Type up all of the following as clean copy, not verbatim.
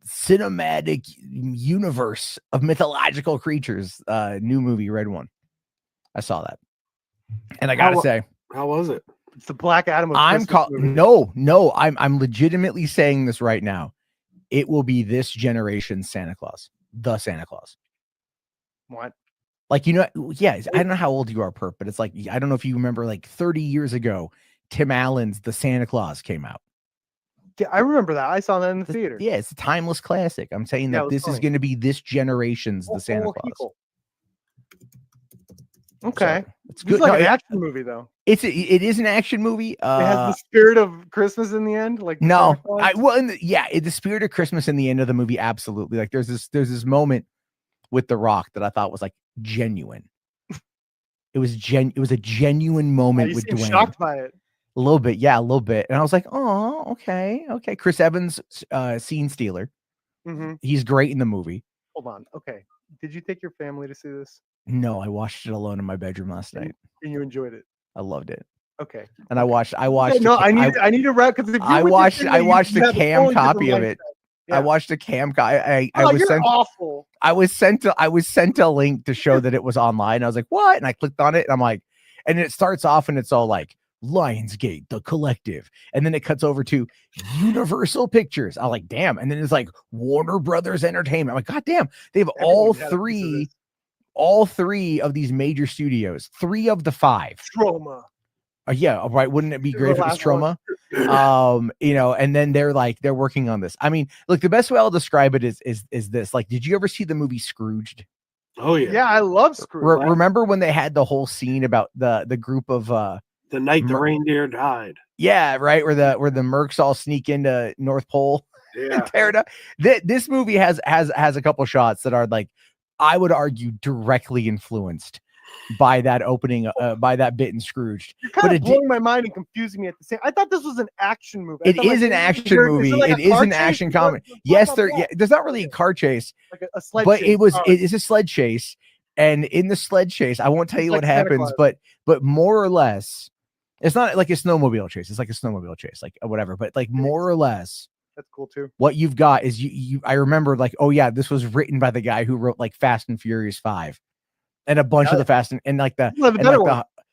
cinematic universe of mythological creatures. New movie, Red One. I saw that, and I gotta say, how was it? It's the Black Adam of no. I'm legitimately saying this right now. It will be this generation's Santa Claus, the Santa Claus. What? Like, you know, yeah, I don't know how old you are, Perp, but it's like, I don't know if you remember, like 30 years ago, Tim Allen's The Santa Claus came out. Yeah, I remember that. I saw that in the theater. Yeah, it's a timeless classic. I'm saying that this is going to be this generation's The Santa Claus. People. Okay. So, it's good. It's like an action movie, though. It is an action movie. It has the spirit of Christmas in the end. Like no, the spirit of Christmas in the end of the movie. Absolutely. Like there's this moment with The Rock that I thought was like genuine. It was a genuine moment with Dwayne. Shocked by it. A little bit, yeah, a little bit. And I was like, oh, okay. Chris Evans, scene stealer. Mm-hmm. He's great in the movie. Hold on. Okay. Did you take your family to see this? No, I watched it alone in my bedroom last night. And you enjoyed it? I loved it. Okay. And I watched. Okay, no, I need to wrap because I watched a cam copy of it. Yeah. I watched a cam. I was sent. Awful. I was sent a link to show that it was online. I was like, what? And I clicked on it, and I'm like, and it starts off, and it's all like Lionsgate, The Collective, and then it cuts over to Universal Pictures. I'm like, damn. And then it's like Warner Brothers Entertainment. I'm like, god damn, they have all three of these major studios, 3 of the 5. Troma. Yeah, right. Wouldn't it be great if it was Troma? You know, and then they're working on this. I mean, look, the best way I'll describe it is this. Like, did you ever see the movie Scrooged? Oh yeah. Yeah, I love Scrooge. Remember when they had the whole scene about the group of the night the reindeer died. Yeah, right. Where the Mercs all sneak into North Pole and tear it up. This movie has a couple shots that are like, I would argue, directly influenced by that opening, by that bit in Scrooged. You're kind of blowing my mind and confusing me at the same. I thought this was an action movie. It is an action movie. It is an action comedy. Yes, there's not really a car chase, like a sled but chase. It is a sled chase. And in the sled chase, I won't tell you what happens, but more or less, it's not like a snowmobile chase. It's like a snowmobile chase, like whatever. But like more or less, that's cool too. What you've got is you. I remember like, oh yeah, this was written by the guy who wrote like Fast and Furious 5, and a bunch of the Fast and like the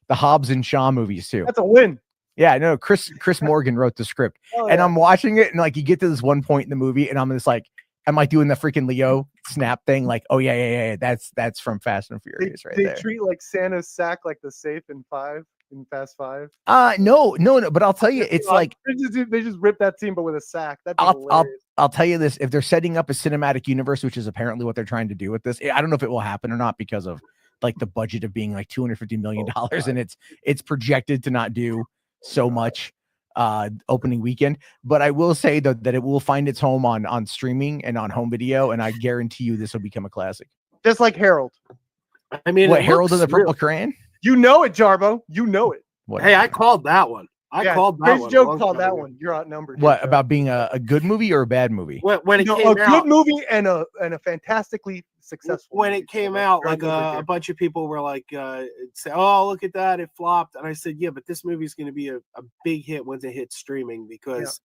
Hobbs and Shaw movies too. That's a win. Yeah, no, Chris Morgan wrote the script, and I'm watching it, and like you get to this one point in the movie, and I'm just like, am I doing the freaking Leo snap thing? Like, oh yeah, that's from Fast and Furious, they treat like Santa's sack like the safe in Fast 5. No, but I'll tell you, it's like they just ripped that scene, but with a sack. I'll tell you this: if they're setting up a cinematic universe, which is apparently what they're trying to do with this, I don't know if it will happen or not because of like the budget of being like $250 million, and it's projected to not do so much opening weekend. But I will say that it will find its home on streaming and on home video, and I guarantee you this will become a classic. Just like Harold. I mean, what, Harold and the Purple Crayon? You know it, Jarbo. You know it. What? Hey, I called that one. Called that one. Joe called that one. You're outnumbered. What about being a good movie or a bad movie? When it came out, a good movie and a fantastically successful. When it came out, like a bunch of people were like, say, "Oh, look at that, it flopped." And I said, "Yeah, but this movie is going to be a big hit once it hits streaming because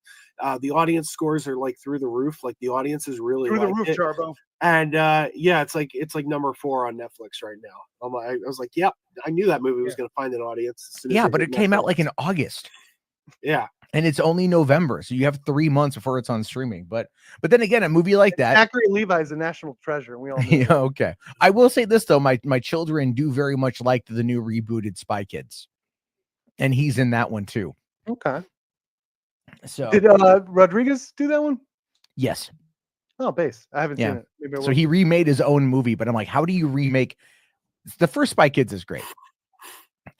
the audience scores are like through the roof. Like the audience is really through the roof, Jarbo." And it's like number 4 on Netflix right now. I was like, "Yep, I knew that movie was going to find an audience." Yeah, but it came out like in August. Yeah. And it's only November, so you have 3 months before it's on streaming. But then again, a movie like that, Zachary Levi is a national treasure, and we all know. Yeah, okay. I will say this though, my children do very much like the new rebooted Spy Kids, and he's in that one too. Okay. So did Rodriguez do that one? Yes. Oh, base. I haven't seen it. Maybe so he remade his own movie, but I'm like, how do you remake? The first Spy Kids is great.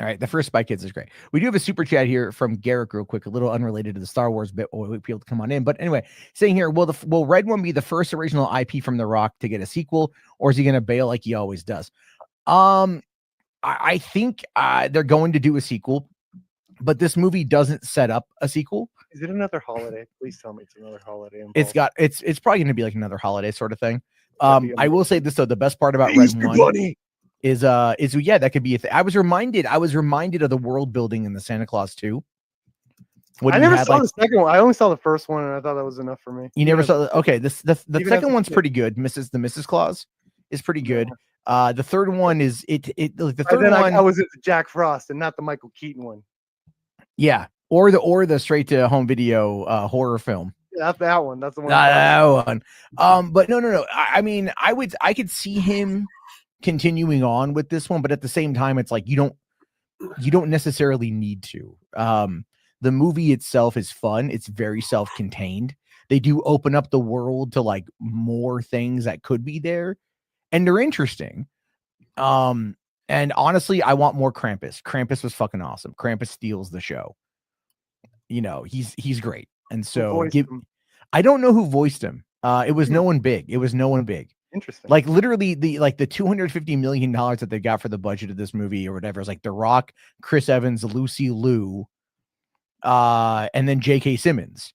All right, the first Spy Kids is great. We do have a super chat here from Garrick real quick, a little unrelated to the Star Wars bit. We'll wait for people to come on in. But anyway, saying here, will Red One be the first original IP from The Rock to get a sequel, or is he going to bail like he always does? I think they're going to do a sequel, but this movie doesn't set up a sequel. Is it another holiday? Please tell me it's another holiday. Involved. It's probably going to be like another holiday sort of thing. I will say this though, the best part about Red One is that could be a thing. I was reminded of the world building in the Santa Claus 2. What I you never had, saw like, the second one. I only saw the first one, and I thought that was enough for me. you never saw okay, the even as second a one's kid. pretty good. Mrs. Claus is pretty good. The third one is like the But third then one. I was into Jack Frost and not the Michael Keaton one. Yeah, or the straight to home video horror film. Yeah, that's that one. That's the one. That one. But no. I mean, I could see him continuing on with this one, but at the same time, it's like you don't necessarily need to. The movie itself is fun. It's very self-contained. They do open up the world to like more things that could be there, and they're interesting. And honestly, I want more Krampus. Krampus was fucking awesome. Krampus steals the show. You know, he's great. And so I don't know who voiced him. It was no one big. It was no one big. Interesting. Like literally the $250 million that they got for the budget of this movie or whatever is like The Rock, Chris Evans, Lucy Liu, and then J.K. Simmons.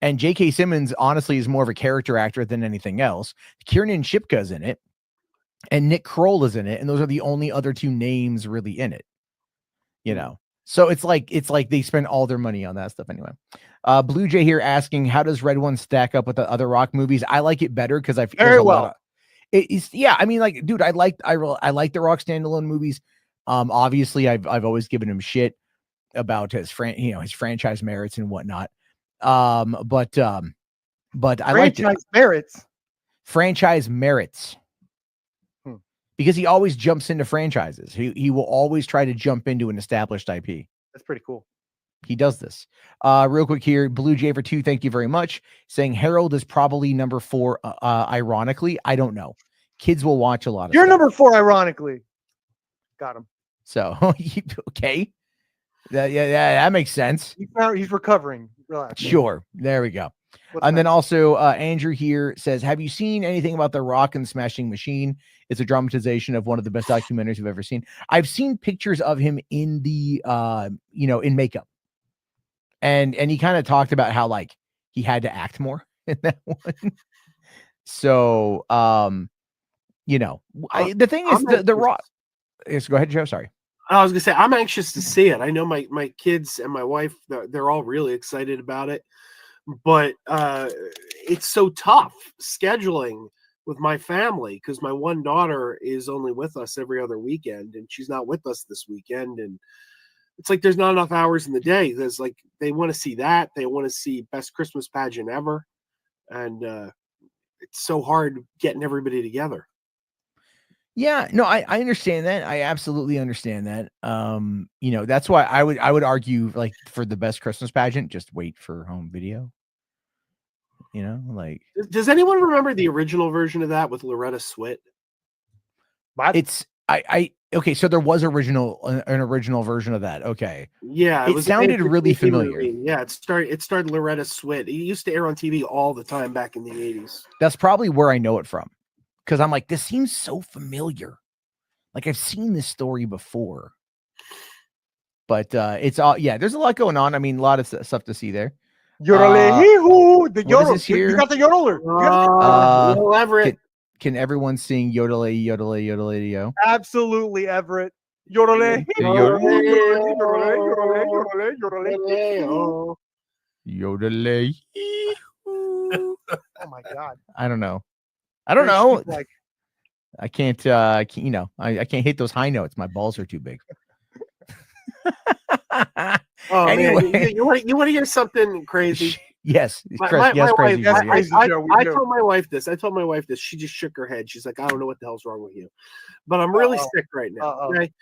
And J.K. Simmons honestly is more of a character actor than anything else. Kiernan Shipka's in it, and Nick Kroll is in it, and those are the only other two names really in it. You know, so it's like they spend all their money on that stuff anyway. Blue Jay here asking, how does Red One stack up with the other Rock movies? I like it better because I feel very well. It's yeah. I mean, like, dude, I like the Rock standalone movies. Obviously, I've always given him shit about his franchise merits and whatnot. But I like franchise merits because he always jumps into franchises. He will always try to jump into an established IP. That's pretty cool. He does this. Real quick here, Blue Jay for 2. Thank you very much. Saying Harold is probably number 4. Ironically, I don't know. Kids will watch a lot of. You're stuff. number 4. Ironically, got him. So okay, that makes sense. He's recovering. Relax. Sure. There we go. Then also Andrew here says, have you seen anything about The Rock and Smashing Machine? It's a dramatization of one of the best documentaries you've ever seen. I've seen pictures of him in the in makeup. And he kind of talked about how like he had to act more in that one. So the thing is the Rock. Yes, go ahead, Joe. Sorry. I was gonna say I'm anxious to see it. I know my kids and my wife, they're all really excited about it, but it's so tough scheduling with my family because my one daughter is only with us every other weekend, and she's not with us this weekend, and it's like there's not enough hours in the day. There's like they want to see that, they want to see best Christmas pageant ever, and it's so hard getting everybody together. Yeah, no, I understand that. I absolutely understand that. That's why I would argue like for the best Christmas pageant, just wait for home video. Like, does anyone remember the original version of that with Loretta Swit? It's okay. So there was an original version of that. Okay, yeah, it sounded really familiar. Movie. Yeah, it started Loretta Swit. It used to air on TV all the time back in the 80s. That's probably where I know it from. Because I'm like, this seems so familiar. Like I've seen this story before. But it's all there's a lot going on. I mean, a lot of stuff to see there. The yodel. You got the yodeler. Everett. Can everyone sing yodelay, yodelay, yodelay, yo? Absolutely, Everett. Yodelay. Yodelay. Oh my God. I don't know. Like, I can't, I can't hit those high notes. My balls are too big. Oh, anyway, man. You want to hear something crazy? Yes, crazy. I told my wife this. She just shook her head. She's like, I don't know what the hell's wrong with you, but I'm really sick right now. Okay.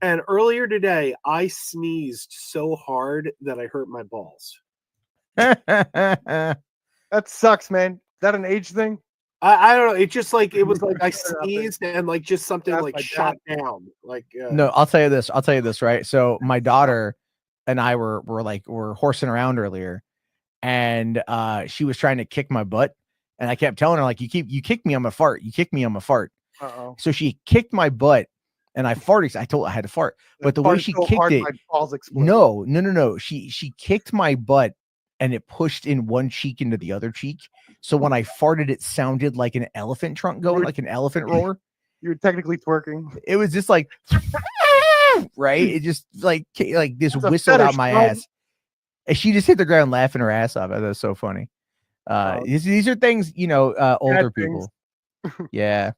And earlier today, I sneezed so hard that I hurt my balls. That sucks, man. Is that an age thing? I don't know. It just like it was like I sneezed and like just something like shot down. Like no, I'll tell you this, right? So my daughter and I were horsing around earlier, and she was trying to kick my butt, and I kept telling her like, you kick me, I'm a fart. You kick me, I'm a fart. So she kicked my butt, and I farted. I told her I had to fart, but the way she kicked it, no. She kicked my butt, and it pushed in one cheek into the other cheek. So when I farted, it sounded like an elephant trunk going, like an elephant roar. You were technically twerking. It was just like, right? It just like this whistled out my ass. And she just hit the ground laughing her ass off. That was so funny. These are things, older people. Yeah.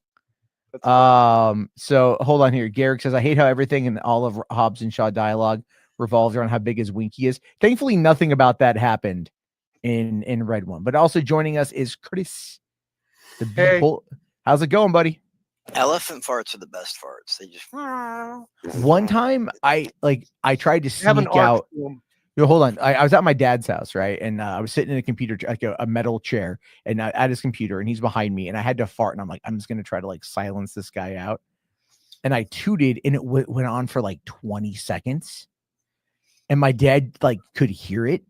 So hold on here. Garrick says, I hate how everything in all of Hobbs and Shaw dialogue revolves around how big his winky is. Thankfully, nothing about that happened in Red One. But also joining us is Chris. How's it going, buddy? Elephant farts are the best farts. They just one time I tried to sneak out. Hold on. I was at my dad's house, right? And I was sitting in a computer, like a metal chair, and at his computer, and he's behind me, and I had to fart, and I'm like, I'm just gonna try to like silence this guy out, and I tooted, and it went on for like 20 seconds, and my dad like could hear it,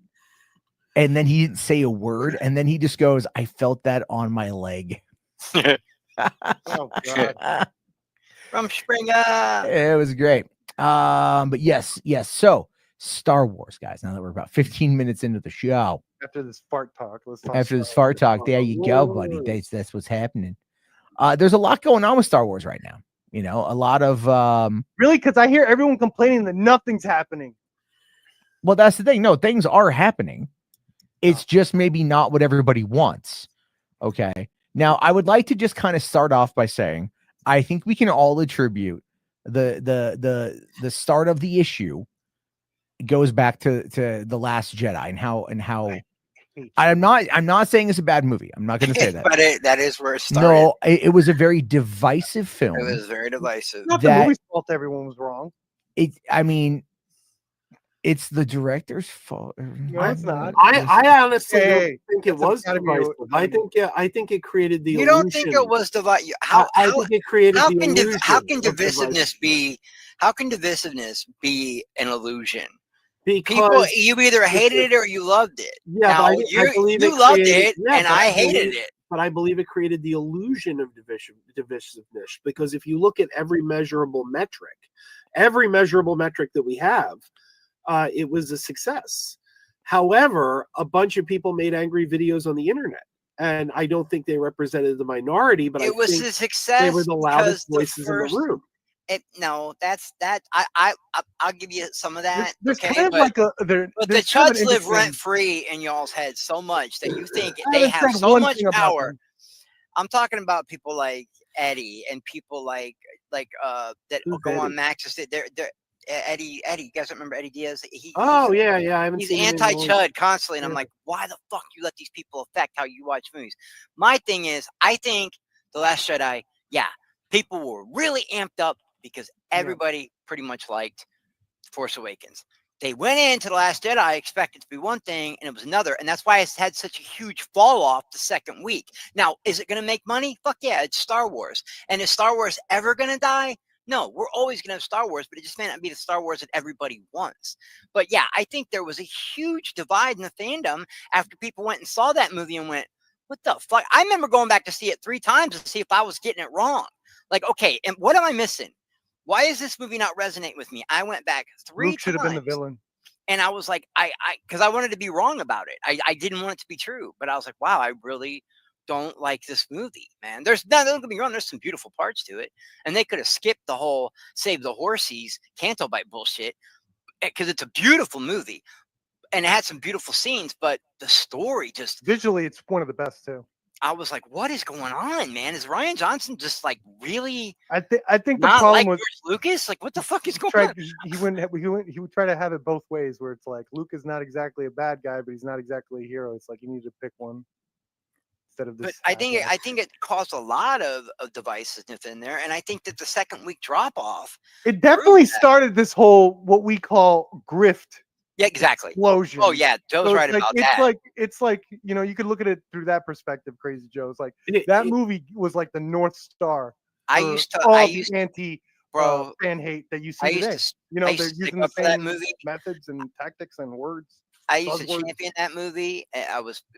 and then he didn't say a word, and then he just goes, I felt that on my leg. Oh God. From Springer. It was great. But yes. So Star Wars, guys. Now that we're about 15 minutes into the show, after this fart talk, let's talk. After this fart talk, there you go, buddy. That's what's happening. There's a lot going on with Star Wars right now. A lot of really, because I hear everyone complaining that nothing's happening. Well, that's the thing. No, things are happening. It's just maybe not what everybody wants. Okay. Now, I would like to just kind of start off by saying I think we can all attribute the start of the issue goes back to The Last Jedi and how I'm not saying it's a bad movie. I'm not going to say that. But that is where it started. No, it was a very divisive film. It was very divisive. Not the movie's fault. Everyone was wrong. It's the director's fault. No, it's not. I honestly don't think it was divisive. I think it created the illusion. You don't think it was divisive? I think it created the illusion. How can divisiveness be? How can divisiveness be an illusion? Because you either hated it or you loved it. Yeah, now, I believe you loved it, and I hated it. But I believe it created the illusion of divisiveness. Because if you look at every measurable metric that we have, it was a success. However, a bunch of people made angry videos on the internet, and I don't think they represented the minority. But it was a success. They were the loudest voices in the room. I'll give you some of that. There's kind of like but the chuds live rent free in y'all's heads so much that you think they have so much power. I'm talking about people like Eddie and people like that go on Max's. They're Eddie, you guys remember Eddie Diaz? He's anti-chud constantly, and I'm like, why the fuck you let these people affect how you watch movies? My thing is, I think The Last Jedi, people were really amped up because everybody pretty much liked Force Awakens. They went into The Last Jedi expected to be one thing, and it was another, and that's why it's had such a huge fall off the second week. Now, is it going to make money? Fuck yeah, it's Star Wars. And is Star Wars ever going to die? No, we're always going to have Star Wars, but it just may not be the Star Wars that everybody wants. But yeah, I think there was a huge divide in the fandom after people went and saw that movie and went, what the fuck? I remember going back to see it 3 times to see if I was getting it wrong. Like, okay, and what am I missing? Why is this movie not resonating with me? I went back 3 times. Luke should have been the villain. And I was like, because I wanted to be wrong about it. I didn't want it to be true, but I was like, wow, I really don't like this movie, man. Don't get me wrong, there's some beautiful parts to it, and they could have skipped the whole save the horsies Canto Bite bullshit because it's a beautiful movie and it had some beautiful scenes, but the story just visually, it's one of the best too. I was like, what is going on, man? Is Rian Johnson just like really? I think the problem was Lucas. Like, what the fuck is going on? He would try to have it both ways, where it's like Luke is not exactly a bad guy, but he's not exactly a hero. It's like you need to pick one. Of this, but I think it caused a lot of divisiveness in there, and I think that the second week drop off, it definitely started this whole what we call grift. Yeah, exactly. Explosion. Oh yeah, Joe's right about that. It's like you could look at it through that perspective. Crazy Joe. It's like that movie was like the North Star. I used anti fan hate that you see today. They're using the same methods and tactics and words. I used to champion that movie.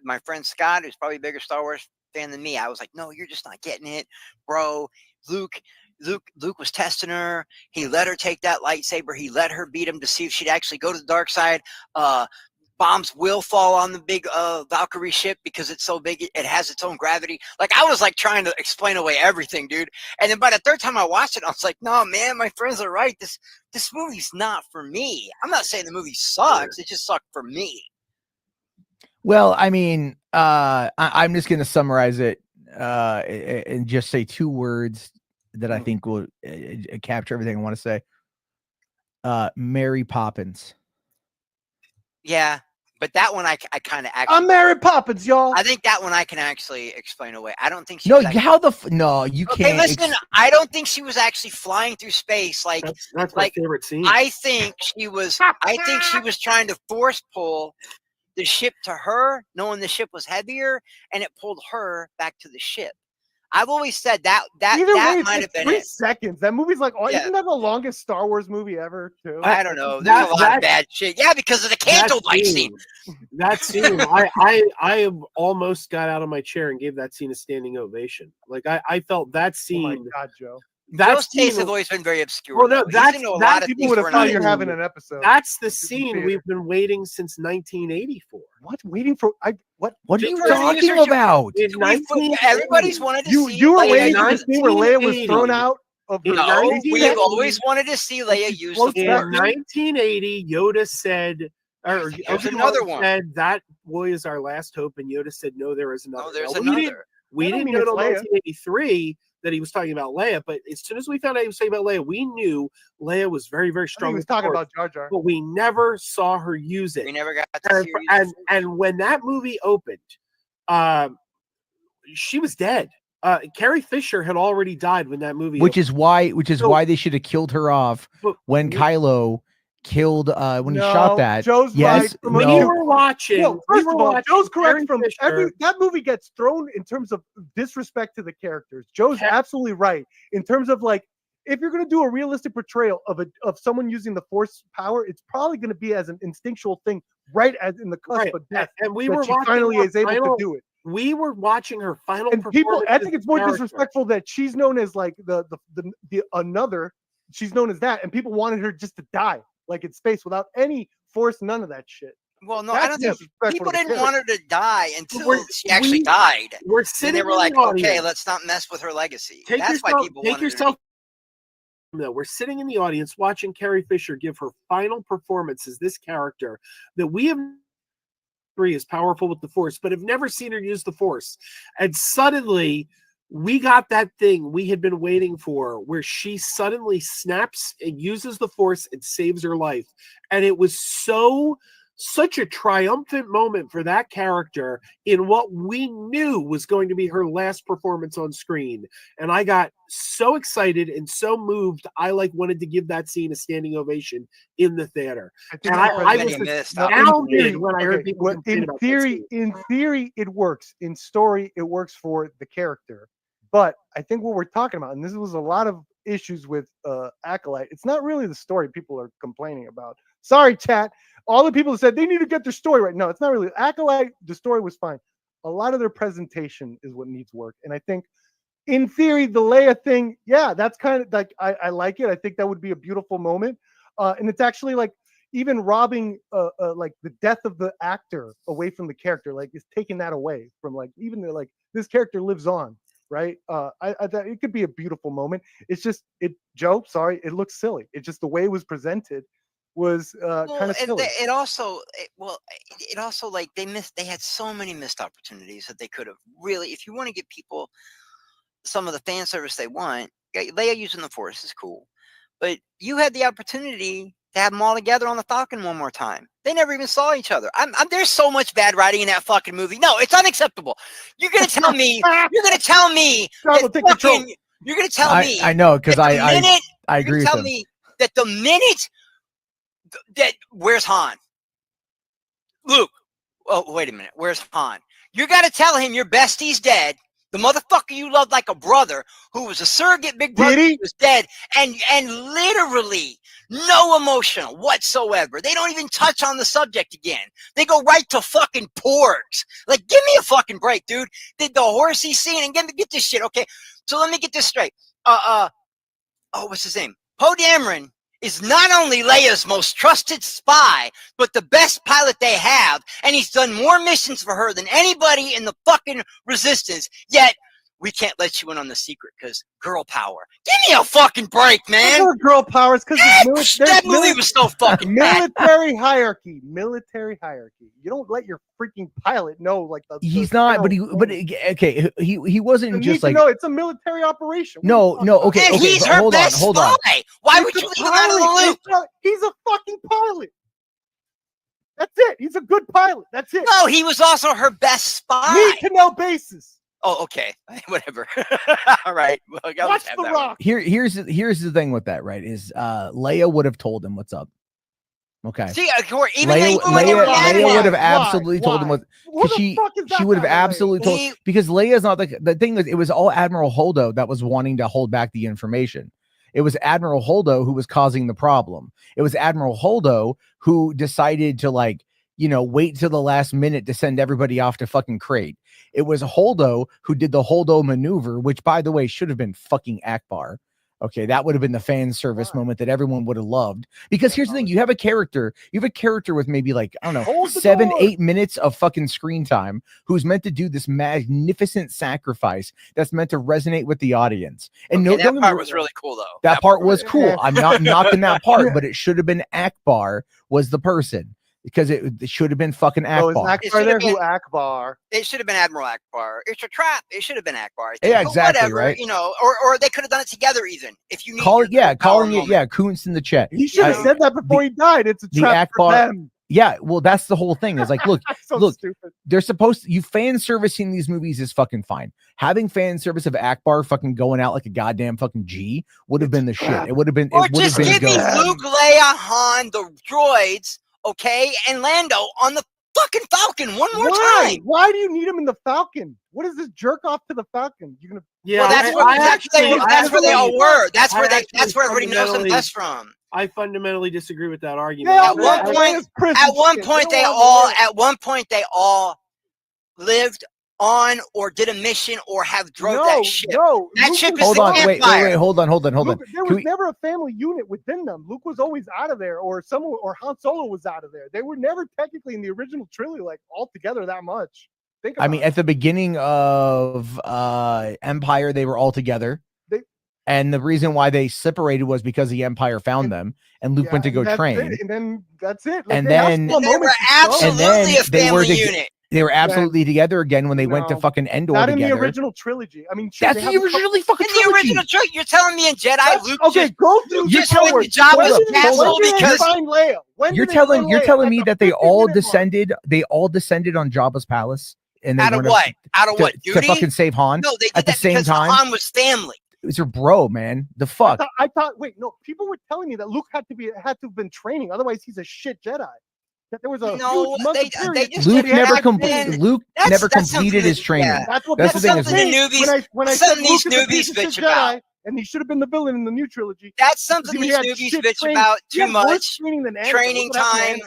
My friend Scott, who's probably a bigger Star Wars fan than me. I was like, no, you're just not getting it, bro. Luke was testing her. He let her take that lightsaber. He let her beat him to see if she'd actually go to the dark side. Bombs will fall on the big Valkyrie ship because it's so big. It has its own gravity. Like, I was like trying to explain away everything, dude. And then by the third time I watched it, I was like, no, man, my friends are right. This movie's not for me. I'm not saying the movie sucks. It just sucked for me. Well, I mean, I'm just going to summarize it and just say 2 words that I think will capture everything I want to say. Mary Poppins. Yeah, but that one I kind of I'm actually. Mary Poppins, y'all. I think that one I can actually explain away. I don't think she. No, was actually, how the no, you okay, can't. listen. I don't think she was actually flying through space. Like That's my like favorite scene. I think she was. I think she was trying to force pull the ship to her, knowing the ship was heavier, and it pulled her back to the ship. I've always said that Either way, it's might like have been 3 it. seconds. That movie's like, oh, Yeah. isn't that the longest Star Wars movie ever? Too. I don't know. There's a lot of bad shit. Yeah, because of the candlelight scene. That scene, I almost got out of my chair and gave that scene a standing ovation. Like I felt that scene. Oh my God, Joe. Joe's tastes have always been very obscure. Well, no, He's that's into a lot of people things would have we're thought not you're into. having an episode. That's the scene we've been waiting since 1984. What? Waiting for? What? What are you Because talking about? In 1980. Everybody's wanted to see. You were Leia waiting for the use- scene where Leia was thrown out of her. No, we have 1980. always wanted to see Leia use the In Force. 1980, Yoda said, or There's Obi-Wan another one. said that boy is our last hope, and Yoda said, no, there is another. No, there's Now, another. We I don't didn't mean know it's till Leia. 1983 that he was talking about Leia, but as soon as we found out he was talking about Leia, we knew Leia was very, very I think strong. he was with the talking Force, about Jar Jar. but we never saw her use it. We never got to see her use the Force. And when that movie opened, she was dead. Carrie Fisher had already died when that movie Which opened. is why they should have killed her off But when Kylo killed when he shot that. Joe's Yes, right. we no. were watching. No, first we of were all, watching Joe's correct Carrie from Fisher. that movie gets thrown in terms of disrespect to the characters. Joe's absolutely right in terms of like if you're going to do a realistic portrayal of someone using the Force power, it's probably going to be as an instinctual thing, right as in the cusp of death, and we that were she watching finally her is able final- to do it. We were watching her final. And people, I performance think as it's more character. disrespectful that she's known as like the another. She's known as that, and people wanted her just to die, like in space, without any Force, none of that shit. Well, no, That's I don't think disrespectful people to the didn't character. want her to die until We're- she actually we- died. We're And sitting. they were in like, the okay, audience. let's not mess with her legacy. Take That's why yourself. people Take wanted yourself. No, we're sitting in the audience watching Carrie Fisher give her final performance as this character that we have. Is powerful with the Force, but have never seen her use the Force. And suddenly, we got that thing we had been waiting for, where she suddenly snaps and uses the Force and saves her life. And it was such a triumphant moment for that character in what we knew was going to be her last performance on screen. And I got so excited and so moved, I wanted to give that scene a standing ovation in the theater. I think And I was astounded when I heard people complain about that scene. In theory, it works. In story, it works for the character. But I think what we're talking about, and this was a lot of issues with Acolyte, it's not really the story people are complaining about. Sorry, chat. All the people that said they need to get their story right. No, it's not really. Acolyte, the story was fine. A lot of their presentation is what needs work. And I think, in theory, the Leia thing, yeah, that's kind of like, I like it. I think that would be a beautiful moment. And it's actually like, even robbing like the death of the actor away from the character, like is taking that away from like, even the, like this character lives on, right? I thought it could be a beautiful moment. It's just, Joe, sorry, it looks silly. It's just the way it was presented was kind of silly. It also like they had so many missed opportunities that they could have really, if you want to give people some of the fan service they want, Leia using the Force is cool, but you had the opportunity to have them all together on the Falcon one more time. They never even saw each other. There's so much bad writing in that fucking movie. No, it's unacceptable. You're gonna tell me. You're gonna tell me. You're gonna tell me. I know, because I agree with tell him. me that the minute that where's Han? Luke. Oh, wait a minute. Where's Han? You got to tell him your bestie's dead. The motherfucker you loved like a brother, who was a surrogate big brother, was dead, and literally no emotion whatsoever. They don't even touch on the subject again. They go right to fucking porgs. Like, give me a fucking break, dude. The horsey scene, and get this shit, okay? So let me get this straight. What's his name? Poe Dameron is not only Leia's most trusted spy, but the best pilot they have, and he's done more missions for her than anybody in the fucking Resistance. Yet, we can't let you in on the secret because girl power. Give me a fucking break, man. Those are girl powers because That movie was so fucking bad. military hierarchy. Military hierarchy. You don't let your freaking pilot know like the. He's not, but okay, he wasn't just like. No, it's a military operation. No, okay. And he's her best spy. Why would you leave him out of the loop? He's a fucking pilot. That's it. He's a good pilot. That's it. No, he was also her best spy. Need to know basis. Oh, okay. Whatever. All right. Well, Watch The Rock. Here's the thing with that, right? Is Leia would have told him what's up. Okay. See, even Leia would have absolutely told him what. She would have absolutely told, because Leia's not the thing. Is, it was all Admiral Holdo that was wanting to hold back the information. It was Admiral Holdo who was causing the problem. It was Admiral Holdo who decided to wait till the last minute to send everybody off to fucking Crate. It was Holdo who did the Holdo maneuver, which, by the way, should have been fucking Akbar. Okay, that would have been the fan service moment that everyone would have loved. Because here's the thing: you have a character with maybe like, I don't know, 7-8 minutes of fucking screen time, who's meant to do this magnificent sacrifice that's meant to resonate with the audience. And that part was really cool, though. That part was cool. I'm not knocking that part, but it should have been Akbar was the person. Because it should have been fucking Akbar. Oh, is Akbar there? Who Akbar? It should have been Admiral Akbar. It's a trap. It should have been Akbar. Yeah, exactly. Whatever, right. or they could have done it together. Even if you need calling it, Kuntz in the chat. He should have said that before he died. It's a trap for them. Yeah, well, that's the whole thing. Is like, look, stupid. They're supposed to. You fan servicing these movies is fucking fine. Having fan service of Akbar fucking going out like a goddamn fucking G would have been the shit. It would have been. Or just give me Luke, Leia, Han, the droids. Okay, and Lando on the fucking Falcon one more time. Why do you need him in the Falcon? What is this jerk off to the Falcon? You're gonna that's where they all were. That's where everybody knows them best from. I fundamentally disagree with that argument. At one point they all lived on or did a mission or drove that ship. That ship is the Empire. Wait, hold on. There was never a family unit within them. Luke was always out of there, or Han Solo was out of there. They were never technically in the original trilogy like all together that much. At the beginning of Empire, they were all together. And the reason why they separated was because the Empire found them, and Luke went to go train. And then that's it. And then they were absolutely a family unit. They were absolutely together again when they went to fucking Endor together. Not in the original trilogy. I mean, that's the originally fucking trilogy. In the original trilogy, you're telling me in Jedi, Luke go through. You're telling me Jabba's castle because you're telling me that they all descended. They all descended on Jabba's palace, and they out of what? Out of what? To fucking save Han. No, they did at the same time. Han was family. It was your bro, man. The fuck. I thought. Wait, no. People were telling me that Luke had to have been training. Otherwise, he's a shit Jedi. That there was a Luke never completed his training. Yeah. That's the thing. When I said these newbies bitch about, and he should have been the villain in the new trilogy. That's something these newbies bitch about too much. Training time.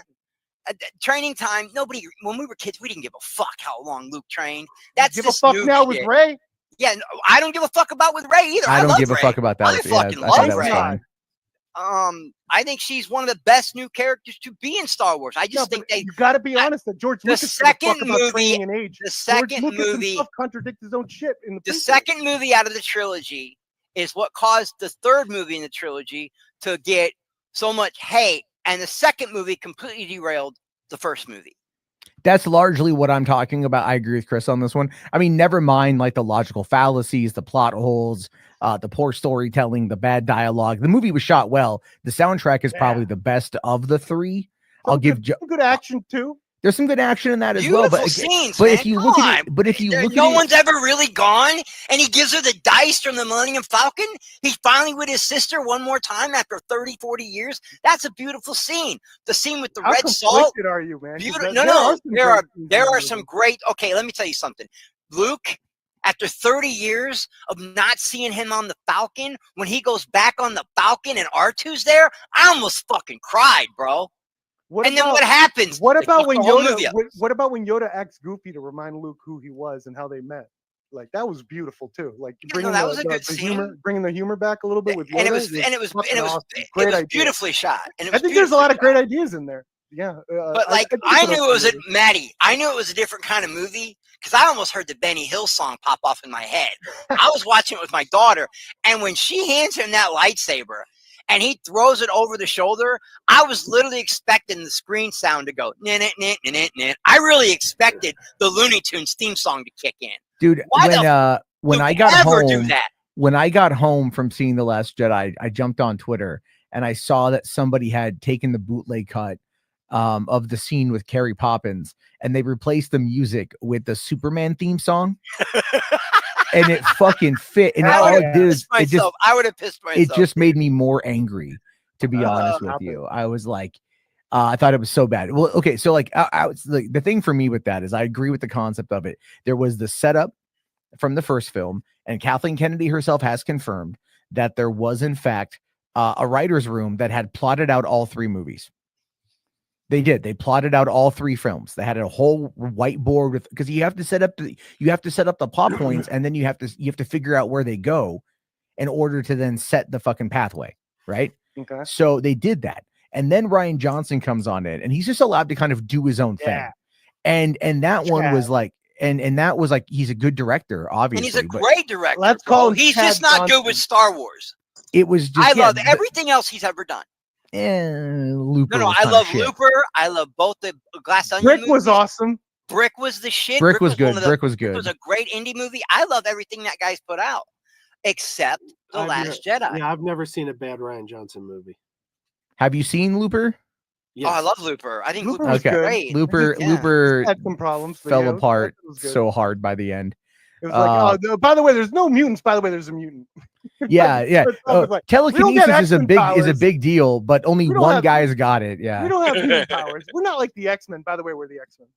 Training time. Nobody. When we were kids, we didn't give a fuck how long Luke trained. That's give a fuck now with Rey. Yeah, no, I don't give a fuck about with Rey either. I don't give a fuck about that. I fucking love Rey. I think she's one of the best new characters to be in Star Wars. I just think you got to be honest that George Lucas second movie, and age. The second movie contradicts his own shit. The second movie out of the trilogy is what caused the third movie in the trilogy to get so much hate, and the second movie completely derailed the first movie. That's largely what I'm talking about. I agree with Chris on this one. I mean, never mind like the logical fallacies, the plot holes, the poor storytelling, the bad dialogue. The movie was shot well. The soundtrack is probably the best of the three. I'll give good action too. There's some good action in that as Beautiful well. Scenes, but if you look at it, no one's ever really gone, and he gives her the dice from the Millennium Falcon. He's finally with his sister one more time after 30, 40 years. That's a beautiful scene. The scene with the red salt. How are you, man? There are some great. Okay, let me tell you something. Luke, after 30 years of not seeing him on the Falcon, when he goes back on the Falcon and R2's there, I almost fucking cried, bro. Then what happens? What about when Yoda asks Goofy to remind Luke who he was and how they met? Like that was beautiful too. Like bringing the humor back a little bit with Yoda. And it was beautifully shot. And I think there's a lot of great ideas in there. Yeah. But like, I knew it was Maddie. I knew it was a different kind of movie because I almost heard the Benny Hill song pop off in my head. I was watching it with my daughter, and when she hands him that lightsaber and he throws it over the shoulder, I was literally expecting the screen sound to go. I really expected the Looney Tunes theme song to kick in. Dude, when I got home, do that? When I got home from seeing The Last Jedi, I jumped on Twitter and I saw that somebody had taken the bootleg cut of the scene with Carrie Poppins, and they replaced the music with the Superman theme song. And it fucking fit. And all it did is I would have pissed myself. It just made me more angry, to be honest with you. I was like, I thought it was so bad. Well, okay, so like, the thing for me with that is I agree with the concept of it. There was the setup from the first film, and Kathleen Kennedy herself has confirmed that there was, in fact, a writer's room that had plotted out all three movies. They did. They plotted out all three films. They had a whole whiteboard with, because you have to set up the plot points, and then you have to figure out where they go in order to then set the fucking pathway, right? Okay. So they did that, and then Rian Johnson comes on in, and he's just allowed to kind of do his own thing, and that one was like, and that was like, he's a good director, obviously, and he's a great director. Let's call him. He's just not good with Star Wars. It was just, I love everything else he's ever done. Looper. No, I love Looper. I love both the Glass Onion Brick movies. was awesome. Brick was the shit. Brick was good. Brick was good. It was a great indie movie. I love everything that guy's put out, except The Last Jedi. Yeah, I've never seen a bad Rian Johnson movie. Have you seen Looper? Yes. Oh, I love Looper. I think Looper was was great. Looper had some problems. Fell apart so hard by the end. It was like, oh, by the way, there's no mutants. By the way, there's a mutant. Yeah. Like, telekinesis is a big deal, but only one guy's got it. Yeah. We don't have mutant powers. We're not like the X-Men. By the way, we're the X-Men.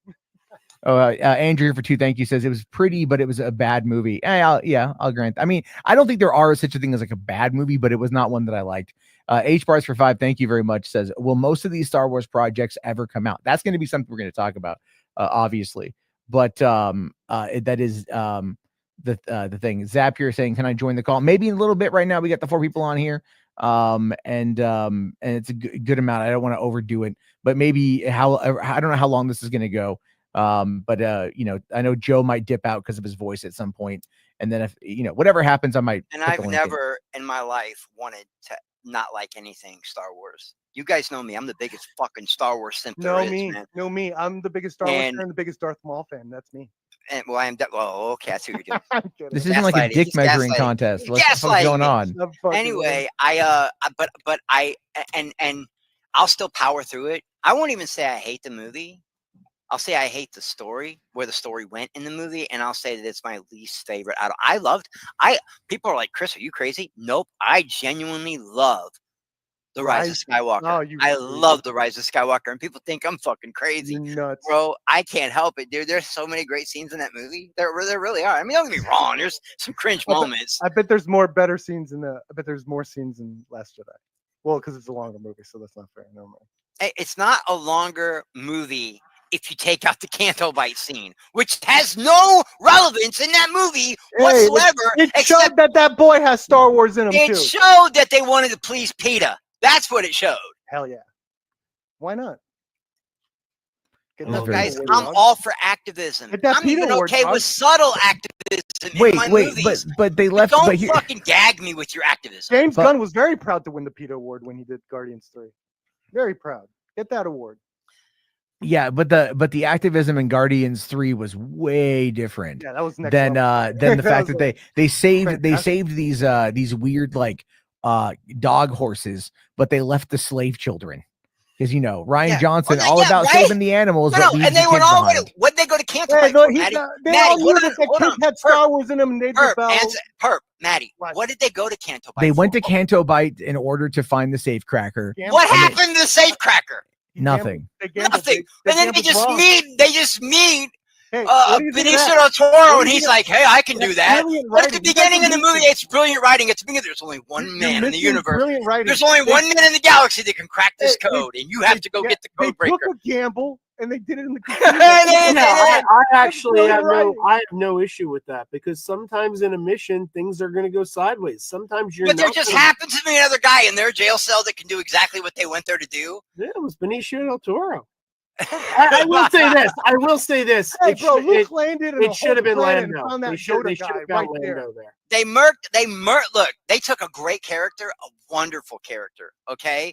Andrew for 2, thank you, says it was pretty, but it was a bad movie. I'll grant. I mean, I don't think there are such a thing as like a bad movie, but it was not one that I liked. H bars for 5, thank you very much, says, will most of these Star Wars projects ever come out? That's going to be something we're going to talk about, obviously. But that is the thing. Zapier saying, can I join the call? Maybe in a little bit. Right now we got the 4 people on here, and it's a good amount. I don't want to overdo it, but maybe I don't know how long this is going to go. But I know Joe might dip out because of his voice at some point, and then if whatever happens, I might. And I've never in my life wanted to not like anything Star Wars. You guys know me. I'm the biggest fucking Star Wars simp there is, man. No, me. I'm the biggest Star Wars fan and the biggest Darth Maul fan. That's me. And okay, I see what you're doing. This isn't like a dick measuring contest. What's going on? Anyway, but I'll still power through it. I won't even say I hate the movie. I'll say I hate the story, where the story went in the movie, and I'll say that it's my least favorite. People are like, Chris, are you crazy? Nope. I genuinely love The Rise of Skywalker. I love The Rise of Skywalker, and people think I'm fucking crazy. You're nuts. Bro, I can't help it, dude. There's so many great scenes in that movie. There really are. I mean, don't get me wrong. There's some cringe moments. I bet there's more better scenes I bet there's more scenes in Last Jedi. Well, because it's a longer movie, so that's not fair. No more. It's not a longer movie if you take out the Canto Bite scene, which has no relevance in that movie whatsoever. It showed that boy has Star Wars in him, too. It showed that they wanted to please PETA. That's what it showed. Hell yeah. Why not? Look, guys, I'm all for activism. I'm even okay with subtle activism in my movies. But they left. Don't fucking gag me with your activism. James Gunn was very proud to win the PETA award when he did Guardians 3. Very proud. Get that award. Yeah, but the activism in Guardians 3 was way different. Yeah, that was next than the fact that they saved these weird like dog horses, but they left the slave children. Because Rian Johnson all about saving the animals. No, and they went all the way. What they go to Canto Bite for, Maddie? They had Star Wars in them. And Perp, Maddie. What did they go to Canto Bite? They went to Canto Bite in order to find the safecracker. What happened to the safecracker? Nothing. Nothing. And then they just meet Benicio del Toro, and he's like, "Hey, I can do that." But at the beginning of the movie, it's brilliant writing. At the beginning, there's only one man in the universe. There's only one man in the galaxy that can crack this code, and you have to go get the code breaker. They took a gamble. and they did it in the I actually have Right. I have no issue with that because sometimes in a mission things are going to go sideways. Sometimes you're But there not just gonna- happens to be another guy in their jail cell that can do exactly what they went there to do. Yeah, it was Benicio del Toro. I will say this. I will say this. Hey, It bro, should- Luke landed in it should have been planet and Lando. found that They should Yoda have guy found right there. Lando there. They murked. Look, they took a great character, a wonderful character. Okay,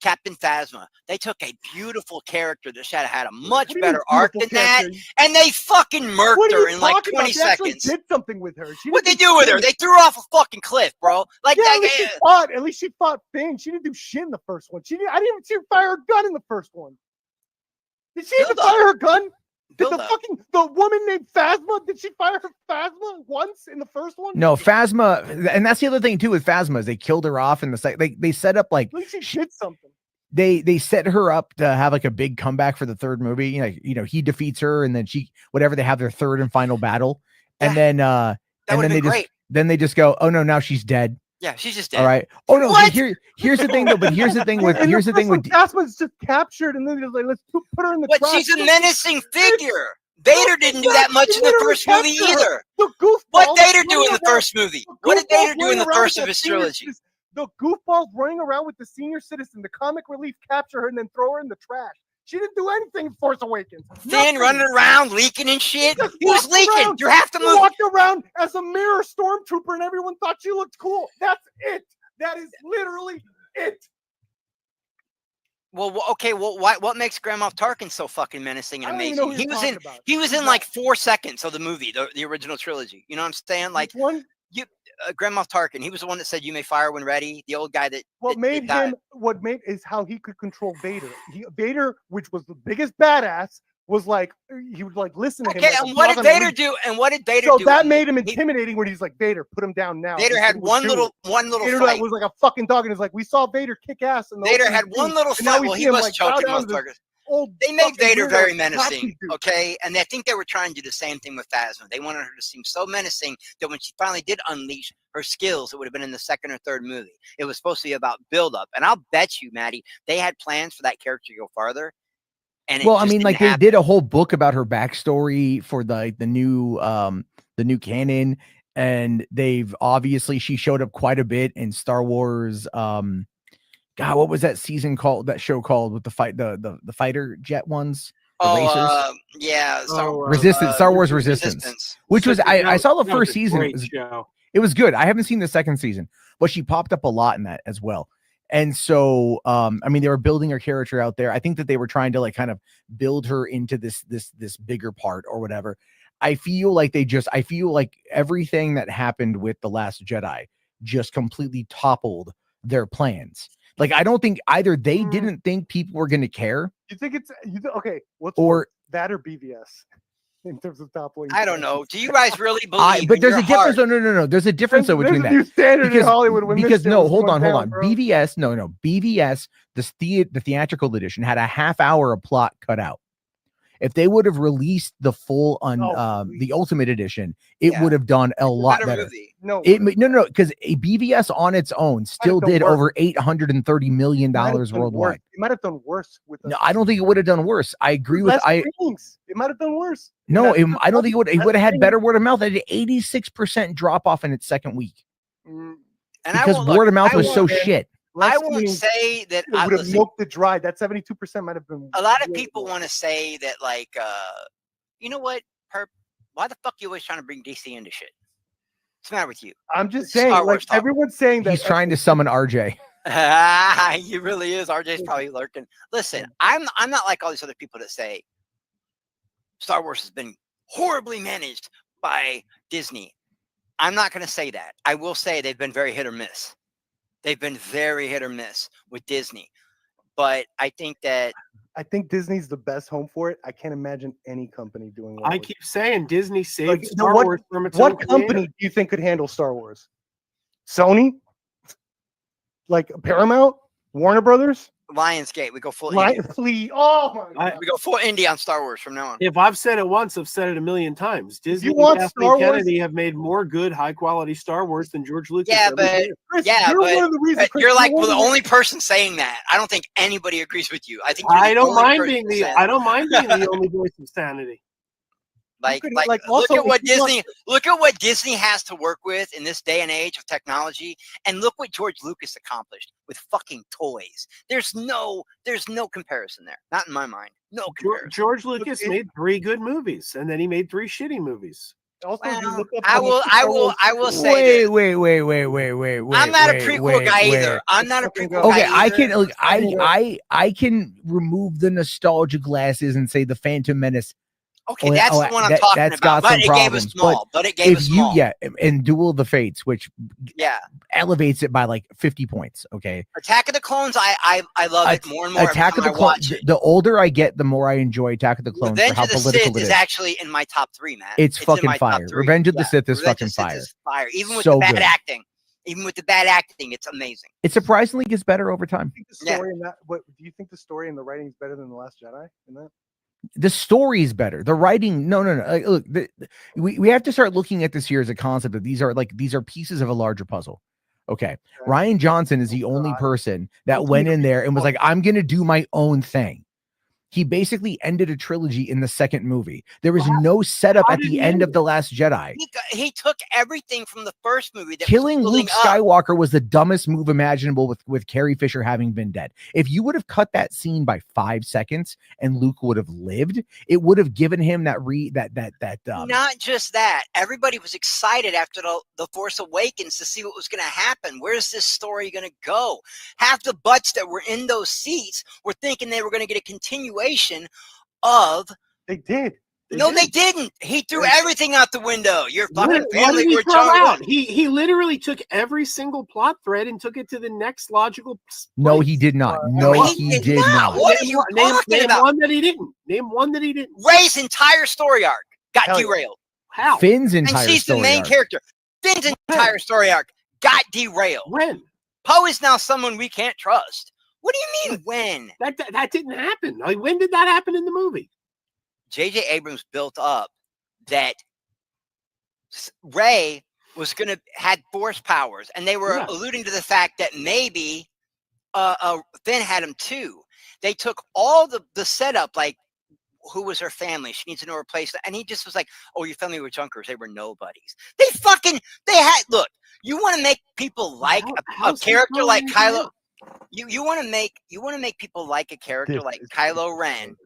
Captain Phasma. They took a beautiful character that should have had a much What do you better mean arc beautiful than that, character? and they fucking murked What are her you in like talking 20 about? They actually seconds. did something with her. She What'd they didn't do with her? shit. They threw her off a fucking cliff, bro. Like, Yeah, that at least she fought. At least she fought Finn. She didn't do shit in the first one. I didn't even see her fire her gun in the first one. Did she even Build up. fire her gun? Did Build up. the woman named Phasma? Did she fire her Phasma once in the first one? No, Phasma, and that's the other thing too with Phasma is they killed her off in the site. They set up like At least she did something. they set her up to have like a big comeback for the third movie. He defeats her, and then they have their third and final battle, and then that would have been great. they just go, oh no, now she's dead. Yeah, she's just dead. All right. Oh no, What? here's the thing though. But here's the thing with Phasma's just captured, and then they're like, let's put her in the But trash. she's a menacing figure. Vader didn't do that much in the first movie either. The goofballs What did Vader do running in the around- first movie? the What did goofballs Vader do in the running around first with of that his senior trilogy? citizen- The goofballs running around with the senior citizen, the comic relief capture her and then throw her in the trash. She didn't do anything in Force Awakens. Finn Nothing. running around leaking and shit. Just He was walked leaking. around. You have to She move. walked around as a mirror stormtrooper and everyone thought she looked cool. That's it. That is literally it. Well, okay. Well, what makes Grand Moff Tarkin so fucking menacing I and don't even know amazing? who you're talking about. He was in like 4 seconds of the movie, the original trilogy. You know what I'm saying? Like Which one? Grand Moff Tarkin. He was the one that said, "You may fire when ready." The old guy that What made him? What made is how he could control Vader. Vader, which was the biggest badass, was like he would like listen to him. Okay, like, and what did "I'm not gonna Vader leave." do? And what did Vader So do? that made him intimidating. When he's like, Vader, put him down now. Vader That's had what he would do. one little Vader fight. was like a fucking dog, and it's like we saw Vader kick ass. And Vader had one little fight. Well, he was choking most motherfuckers. old. They made fucking Vader weirdo very Nazi menacing, dude. okay? And I think they were trying to do the same thing with Phasma. They wanted her to seem so menacing that when she finally did unleash her skills, it would have been in the second or third movie. It was supposed to be about build-up. And I'll bet you, Maddie, they had plans for that character to go farther. And well, I mean, like they did a whole book about her backstory for the new canon, and they've obviously she showed up quite a bit in Star Wars. God, what was that season called? That show called with the fighter jet ones? The racers? Yeah, Star Wars Resistance. Which was I saw the first season. It was good. I haven't seen the second season, but she popped up a lot in that as well. And so, I mean, they were building her character out there. I think that they were trying to like kind of build her into this bigger part or whatever. I feel like everything that happened with The Last Jedi just completely toppled their plans. Like, I don't think either they didn't think people were going to care. You think it's okay? What's that or BVS in terms of toppling? I don't know. Do you guys really believe? But there's a difference. No. There's a difference though between that. New standard in Hollywood. Because no, hold on. BVS, no. BVS, the theatrical edition had a half hour of plot cut out. If they would have released the full on the Ultimate Edition, it would have done a lot better. Movie. No, because a BVS on its own still did over $830 million worldwide. It might have done worse with. No, I don't think it would have done worse. I agree with It might have done worse. No, I don't think it would. It would have had better word of mouth. It had an 86% drop off in its second week because word of mouth was so shit. I won't say that it would have milked it dry. That 72% might have been. A lot of people want to say that, like, you know what? Why the fuck are you always trying to bring DC into shit? What's the matter with you? I'm just saying, like everyone's saying that he's trying to summon RJ. He really is. RJ's probably lurking. Listen, I'm not like all these other people that say Star Wars has been horribly managed by Disney. I'm not going to say that. I will say they've been very hit or miss. They've been very hit or miss with Disney. But I think Disney's the best home for it. I can't imagine any company doing I keep saying Disney saved Star Wars from its What company do you think could handle Star Wars? Sony? Like Paramount? Warner Brothers? Lionsgate. We go full Indy. Flee. Oh my God. We go full Indy on Star Wars from now on. If I've said it once, I've said it a million times. Disney you want and Star Kathleen Wars- Kennedy have made more good, high-quality Star Wars than George Lucas. Yeah, ever but did. Chris, yeah, you're but one of the reasons. Chris, you're like one the of the only person saying that. I don't think anybody agrees with you. I think you're I the don't only mind person being saying I don't mind being the only voice of sanity. Like like, look also, at what if you want- Disney look at what Disney has to work with in this day and age of technology, and look what George Lucas accomplished with fucking toys. There's no comparison there. Not in my mind. No comparison. George Lucas made 3 good movies, and then he made 3 shitty movies. Also, you Well, look up I how will much Star Wars- I will say Wait. this. I'm not a prequel guy either. I'm not a Fucking prequel go. guy Okay, I either. can look. Fucking I can remove the nostalgia glasses and say the Phantom Menace. Okay, that's the one I'm talking that's about. got But some it gave us problems. small. But it gave us small. And Duel of the Fates, which Yeah. elevates it by like 50 points. Okay, Attack of the Clones, I love it more and more. Attack of the Clones. The older I get, the more I enjoy Attack of the Clones for Revenge how of the political Sith it is actually in my top 3, man. It's in fucking my top fire. 3. Revenge of the Sith is Revenge fucking of the Sith fire. is fire. Even with So the bad good. acting. Even with the bad acting, it's amazing. It surprisingly gets better over time. Do you think the story in that? What do you think the story and the writing is better than The Last Jedi? In that? The story is better. The writing, no. Like, look, we have to start looking at this here as a concept that these are pieces of a larger puzzle. Okay, Ryan Johnson is the only person that went in there and was like, "I'm gonna do my own thing." He basically ended a trilogy in the second movie. There was no setup at the end of The Last Jedi. He took everything from the first movie. That Killing was Luke Skywalker was the dumbest move imaginable with Carrie Fisher having been dead. If you would have cut that scene by 5 seconds and Luke would have lived, it would have given him that Not just that. Everybody was excited after the Force Awakens to see what was going to happen. Where's this story going to go? Half the butts that were in those seats were thinking they were going to get a continuation of. They did. They didn't. He threw everything out the window. Your fucking What family did he were throw out? jungle. He literally took every single plot thread and took it to the next logical place. No, he did not. No, he did not. What are you talking about? One that he didn't. Name one that he didn't. Ray's entire story arc got Hell yeah. derailed. How? Finn's And entire she's the story main arc. character. Finn's entire story arc got derailed. When? Poe is now someone we can't trust. What do you mean when? That didn't happen. Like, when did that happen in the movie? J.J. Abrams built up that Ray was had force powers, and they were alluding to the fact that maybe Finn had them too. They took all the setup, like who was her family? She needs to know her place, and he just was like, "Oh, your family were junkers. They were nobodies. They had look. You want to make people like a character like Kylo." You want to make people like a character like Kylo Ren,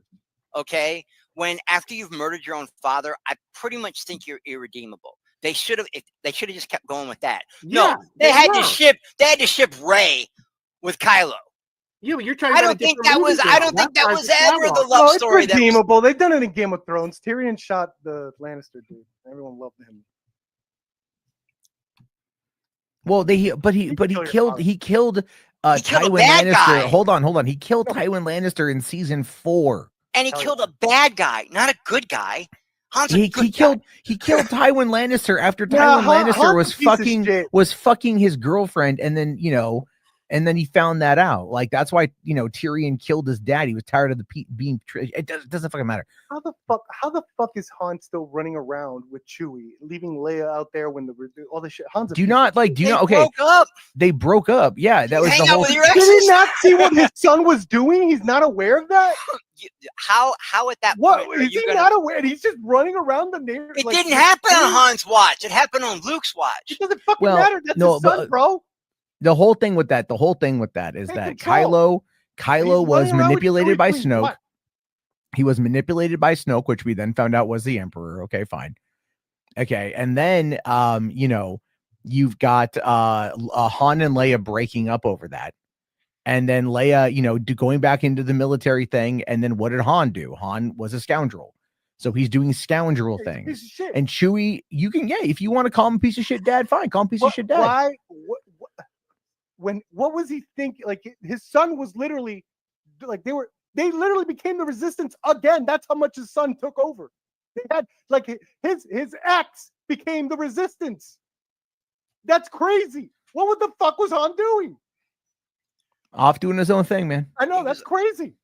okay? When after you've murdered your own father, I pretty much think you're irredeemable. They should have just kept going with that. Yeah, no, they had to ship Rey with Kylo. Yeah, but you're talking. I don't think that was ever the love story. It's redeemable. They've done it in Game of Thrones. Tyrion shot the Lannister dude. Everyone loved him. Well, he killed Tywin Lannister. Guy. Hold on. He killed Tywin Lannister in season 4. And he killed a bad guy, not a good guy. He killed Tywin Lannister after Tywin Lannister was fucking his girlfriend, and then and then he found that out. Like, that's why Tyrion killed his dad. He was tired of being. It doesn't fucking matter. How the fuck is Han still running around with Chewie, leaving Leia out there when all the shit? Han's They broke up. Yeah, that was the whole. Did he not see what his son was doing? He's not aware of that. How at that point? What is he not aware? He's just running around the neighborhood. It didn't happen on Han's watch. It happened on Luke's watch. It doesn't fucking matter. That's his son, bro. The whole thing with that is that Kylo was manipulated by Snoke. He was manipulated by Snoke, which we then found out was the Emperor. Okay, fine. Okay, and then you've got Han and Leia breaking up over that. And then Leia, going back into the military thing. And then what did Han do? Han was a scoundrel. So he's doing scoundrel things. And Chewie, you can, if you want to call him a piece of shit dad, fine. Call him a piece of shit dad. Why? What was he thinking? Like, his son was literally, like, they literally became the resistance again. That's how much his son took over. They had, like, his ex became the resistance. That's crazy. What the fuck was Han doing? Off doing his own thing, man. I know that's crazy.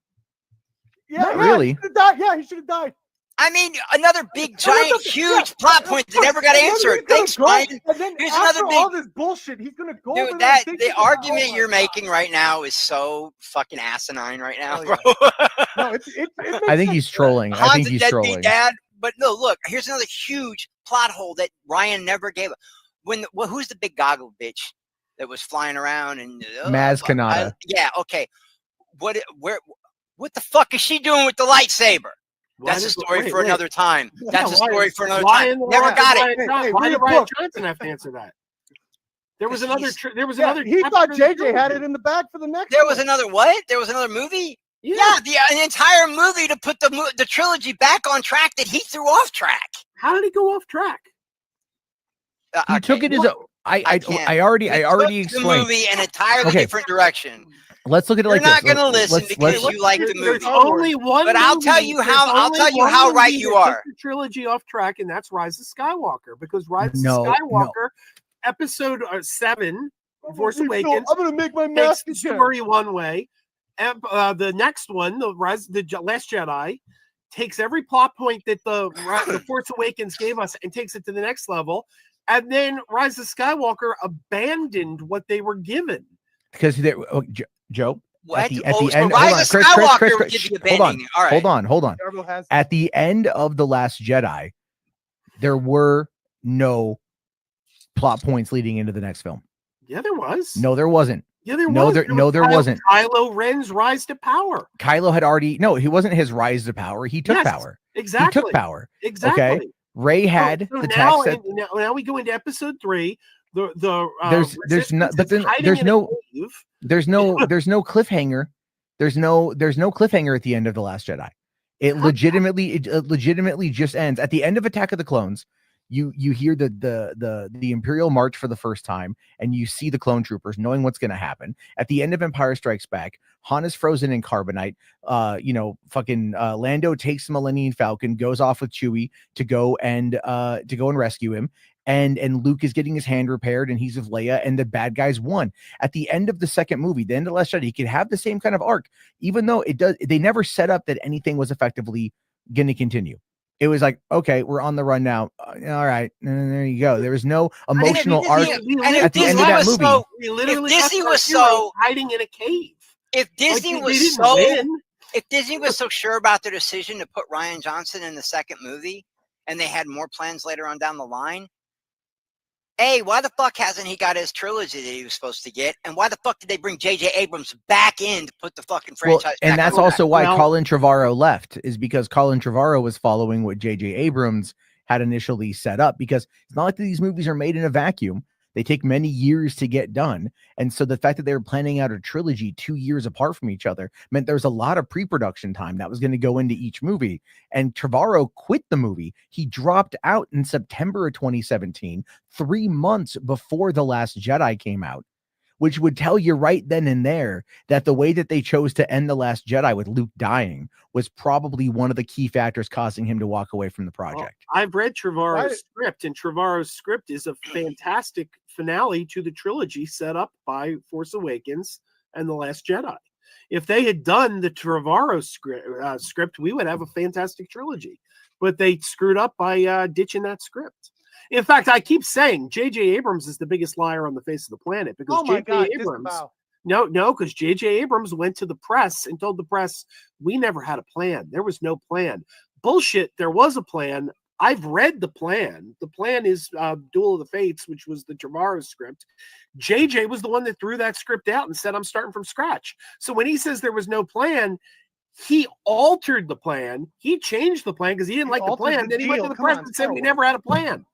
Yeah, Not really. He should have died. Yeah, he should have died. I mean, another big, giant, huge plot point that never got answered. Thanks, Ryan. And then Here's after another all big. this bullshit, he's gonna go Dude, over there. that the argument you're making right now is so fucking asinine right now, bro. No, it I think he's trolling. I Han's think a he's deadbeat trolling. dad. But no, look, here's another huge plot hole that Ryan never gave. Who's the big goggle bitch that was flying around and Maz Kanata. Yeah, okay. What the fuck is she doing with the lightsaber? That's a story for another time. That's a story for another time. Never got it. Why did Ryan Johnson have to answer that? There was another. He thought JJ had it in the bag for the next. There was another what? There was another movie. Yeah, an entire movie to put the trilogy back on track that he threw off track. How did he go off track? He took it as a. I already explained the movie in an entirely different direction. Let's look at it like this. You're not going to listen because you like the movie. There's only one. But I'll tell you how right you are. The trilogy off track, and that's Rise of Skywalker. Because Rise of Skywalker, Episode 7, Force Awakens. I'm going to make my mask the story one way. And the next one, the Last Jedi, takes every plot point that the Force Awakens gave us and takes it to the next level. And then Rise of Skywalker abandoned what they were given. Because Joe, what? At the end, hold on. At the end of The Last Jedi, there were no plot points leading into the next film. Yeah, there was. No, there wasn't. Yeah, there was. There wasn't. Kylo Ren's rise to power. Kylo had already. No, he wasn't his rise to power. He took power. Exactly. He took power. Exactly. Okay. Rey had the now, text. Now we go into Episode 3. There's no cliffhanger. There's no cliffhanger at the end of The Last Jedi. It legitimately just ends at the end of Attack of the Clones. You hear the Imperial March for the first time, and you see the clone troopers knowing what's going to happen. At the end of Empire Strikes Back, Han is frozen in carbonite. Lando takes the Millennium Falcon, goes off with Chewie to go and rescue him. And Luke is getting his hand repaired, and he's with Leia, and the bad guys won. At the end of the second movie, the end of Last Jedi, he could have the same kind of arc, even though they never set up that anything was effectively going to continue. It was like, okay, we're on the run now. All right, and there you go. There was no emotional arc at the end of that movie. If Disney was so hiding in a cave, if Disney was so sure about their decision to put Ryan Johnson in the second movie, and they had more plans later on down the line. Hey, why the fuck hasn't he got his trilogy that he was supposed to get? And why the fuck did they bring J.J. Abrams back in to put the fucking franchise back and that's also why Colin Trevorrow left, is because Colin Trevorrow was following what J.J. Abrams had initially set up, because it's not like these movies are made in a vacuum. They take many years to get done. And so the fact that they were planning out a trilogy 2 years apart from each other meant there was a lot of pre-production time that was going to go into each movie. And Trevorrow quit the movie. He dropped out in September of 2017, 3 months before The Last Jedi came out, which would tell you right then and there that the way that they chose to end The Last Jedi with Luke dying was probably one of the key factors causing him to walk away from the project. Well, I've read Trevorrow's script, and Trevorrow's script is a fantastic finale to the trilogy set up by Force Awakens and The Last Jedi. If they had done the Trevorrow script, we would have a fantastic trilogy. But they screwed up by ditching that script. In fact, I keep saying J.J. Abrams is the biggest liar on the face of the planet, because J.J. Abrams. Because J.J. Abrams went to the press and told the press, we never had a plan. There was no plan. Bullshit. There was a plan. I've read the plan. The plan is Duel of the Fates, which was the Trevorrow script. J.J. was the one that threw that script out and said, I'm starting from scratch. So when he says there was no plan, he altered the plan. He changed the plan because he didn't like the plan. Then he went to the press and said, we never had a plan.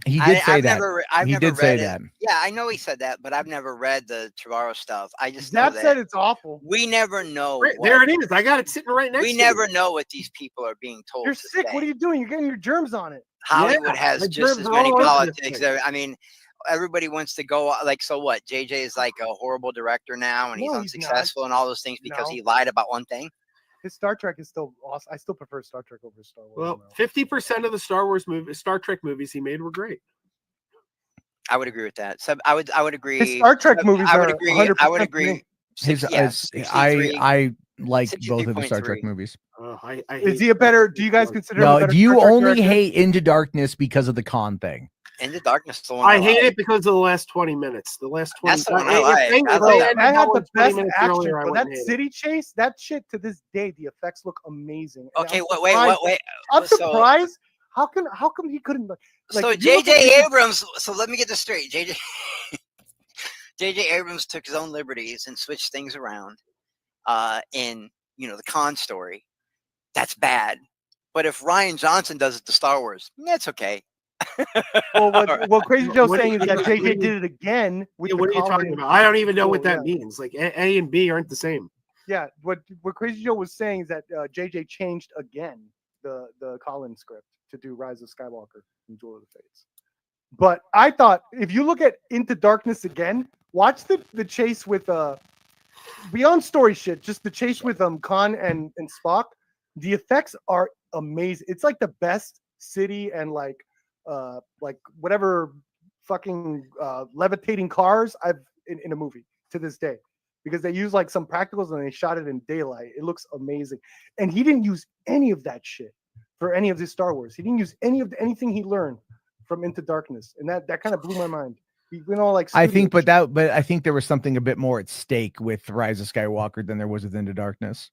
He did say that. He did say that. Yeah, I know he said that, but I've never read the Trevorrow stuff. I just know that said it's awful. We never know. There it is. I got it sitting right next to me. We never know what these people are being told. You're sick. What are you doing? You're getting your germs on it. Hollywood has just as many politics. I mean, everybody wants to go like, so what? JJ is like a horrible director now, and he's unsuccessful and all those things because he lied about one thing. His Star Trek is still awesome. I still prefer Star Trek over Star Wars. Well, 50% of the Star Trek movies he made were great. I would agree with that. So I would agree. His Star Trek movies I would are agree. 100% I would for agree. me. I like both of the Star 63.3. Trek movies. I Is hate he a better? Do you guys consider him a No, better do you Star Trek only director? hate Into Darkness because of the con thing? Into Darkness, the one I hate like. it because of the last 20 minutes. The last 20 That's the one I if like. they- I if like they that had That had that the one 20 best minutes action, earlier, I but wouldn't that hate it. city chase, that shit to this day, the effects look amazing. And Okay, I'm wait. I'm So- surprised. How come he couldn't? Like, So if you look at J.J. the- Abrams. So let me get this straight. J.J. Abrams took his own liberties and switched things around. In the con story, that's bad. But if Ryan Johnson does it to Star Wars, that's okay. Well, what Crazy Joe's What do saying you- is that what- JJ what do you- did it again with Yeah, the what are you talking Colin- about? I don't even know what Well, that yeah. means. Like A and B aren't the same. Yeah, what Crazy Joe was saying is that JJ changed again the Colin script to do Rise of Skywalker and Duel of the Fates. But I thought if you look at Into Darkness again, watch the chase with beyond story shit, just the chase with Khan and Spock. The effects are amazing. It's like the best city and like whatever fucking levitating cars I've in a movie to this day, because they use like some practicals and they shot it in daylight. It looks amazing. And he didn't use any of that shit for any of his Star Wars. He didn't use anything he learned from Into Darkness, and that kind of blew my mind. I think, but I think there was something a bit more at stake with Rise of Skywalker than there was with Into Darkness.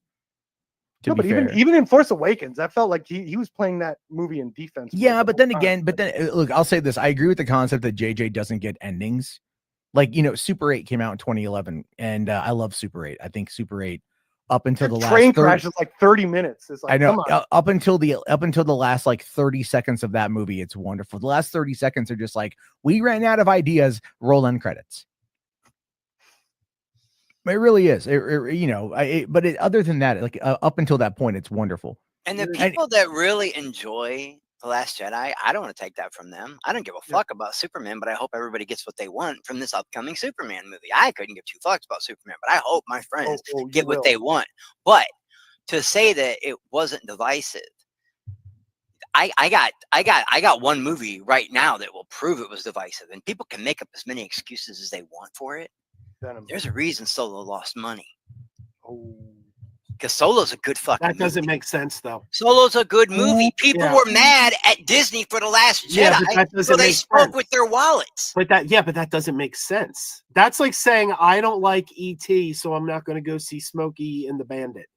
No, but even in Force Awakens, I felt like he was playing that movie in defense. Yeah, but then again, look, I'll say this: I agree with the concept that JJ doesn't get endings. Like, Super 8 came out in 2011, and I love Super 8. I think Super 8 up until the last train crash is like 30 minutes. It's like, I know, come on. up until the last like 30 seconds of that movie, it's wonderful. The last 30 seconds are just like, we ran out of ideas, roll end credits. It really is. But other than that, like up until that point, it's wonderful. And the people that really enjoy The Last Jedi, I don't want to take that from them. I don't give a fuck about Superman, but I hope everybody gets what they want from this upcoming Superman movie. I couldn't give two fucks about Superman, but I hope my friends get what they want. But to say that it wasn't divisive, I got one movie right now that will prove it was divisive, and people can make up as many excuses as they want for it. There's a reason Solo lost money. Because Solo's a good fucking movie. That doesn't make sense, though. Solo's a good movie. People were mad at Disney for The Last Jedi, so they spoke with their wallets. But that doesn't make sense. That's like saying I don't like E.T., so I'm not going to go see Smokey and the Bandit.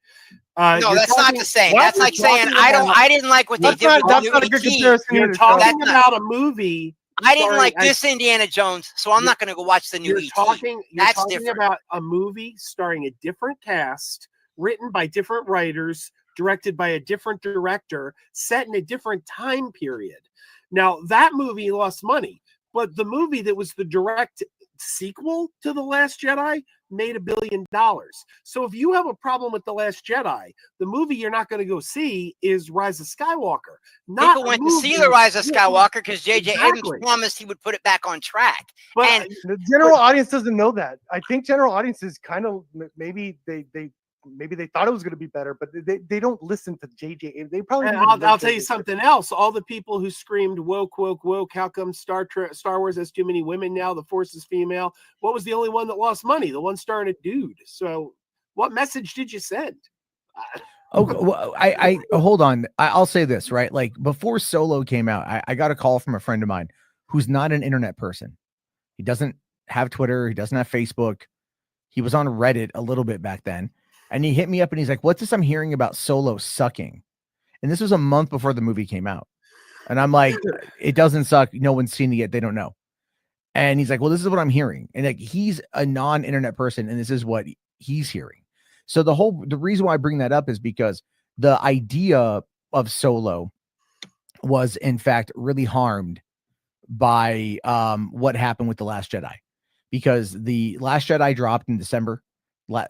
No, that's not the same. That's like saying I didn't like what they did with that's not a good comparison. You're talking about a movie. I didn't like this Indiana Jones, so I'm not going to go watch the new E.T. You're talking about a movie starring a different cast, written by different writers, directed by a different director, set in a different time period. Now, that movie lost money, but the movie that was the direct sequel to The Last Jedi made $1 billion. So if you have a problem with The Last Jedi, the movie you're not going to go see is Rise of Skywalker. People went to see The Rise of Skywalker because J.J. Abrams promised he would put it back on track. But the general audience doesn't know that. I think general audiences kind of maybe they thought it was going to be better, but they don't listen to JJ. They probably. I'll tell you something else. All the people who screamed woke, woke, woke. How come Star Wars has too many women now? The Force is female. What was the only one that lost money? The one starring a dude. So, what message did you send? Okay, well, I hold on. I'll say this, right? Like before Solo came out, I got a call from a friend of mine who's not an internet person. He doesn't have Twitter. He doesn't have Facebook. He was on Reddit a little bit back then. And he hit me up and he's like, what's this I'm hearing about Solo sucking? And this was a month before the movie came out. And I'm like, it doesn't suck. No one's seen it yet. They don't know. And he's like, well, this is what I'm hearing. And like, he's a non-internet person and this is what he's hearing. So the reason why I bring that up is because the idea of Solo was in fact really harmed by what happened with The Last Jedi, because The Last Jedi dropped in December.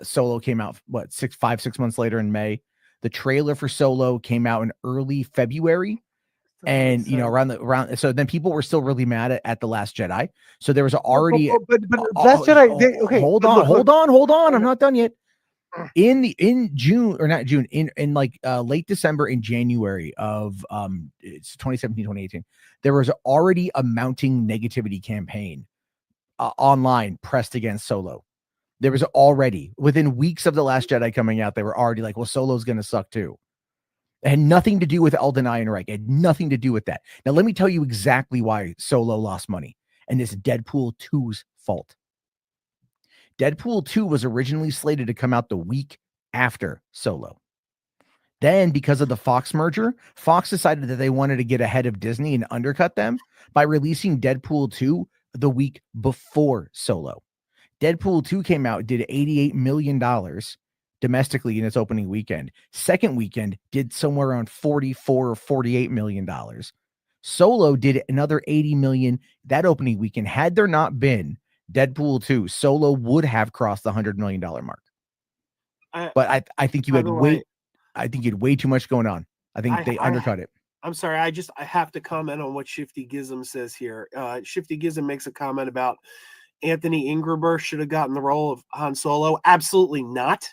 Solo came out 6 months later in May. The trailer for Solo came out in early February, and around so then people were still really mad at The Last Jedi. So there was already but Last Jedi. Hold on. I'm not done yet. in June, or not June, in like late December and January of it's 2017, 2018, there was already a mounting negativity campaign online pressed against Solo. There was already, within weeks of The Last Jedi coming out, they were already like, well, Solo's gonna suck too. It had nothing to do with Alden Ehrenreich. It had nothing to do with that. Now let me tell you exactly why Solo lost money, and it's Deadpool 2's fault. Deadpool 2 was originally slated to come out the week after Solo. Then, because of the Fox merger, Fox decided that they wanted to get ahead of Disney and undercut them by releasing Deadpool 2 the week before Solo. Deadpool 2 came out, did $88 million domestically in its opening weekend. Second weekend did somewhere around $44 or $48 million. Solo did another $80 million that opening weekend. Had there not been Deadpool 2, Solo would have crossed the $100 million mark. But I think you had I think you had way too much going on. I think they undercut it. I'm sorry. I have to comment on what Shifty Gizm says here. Shifty Gizm makes a comment about Anthony Ingruber should have gotten the role of Han Solo. Absolutely not.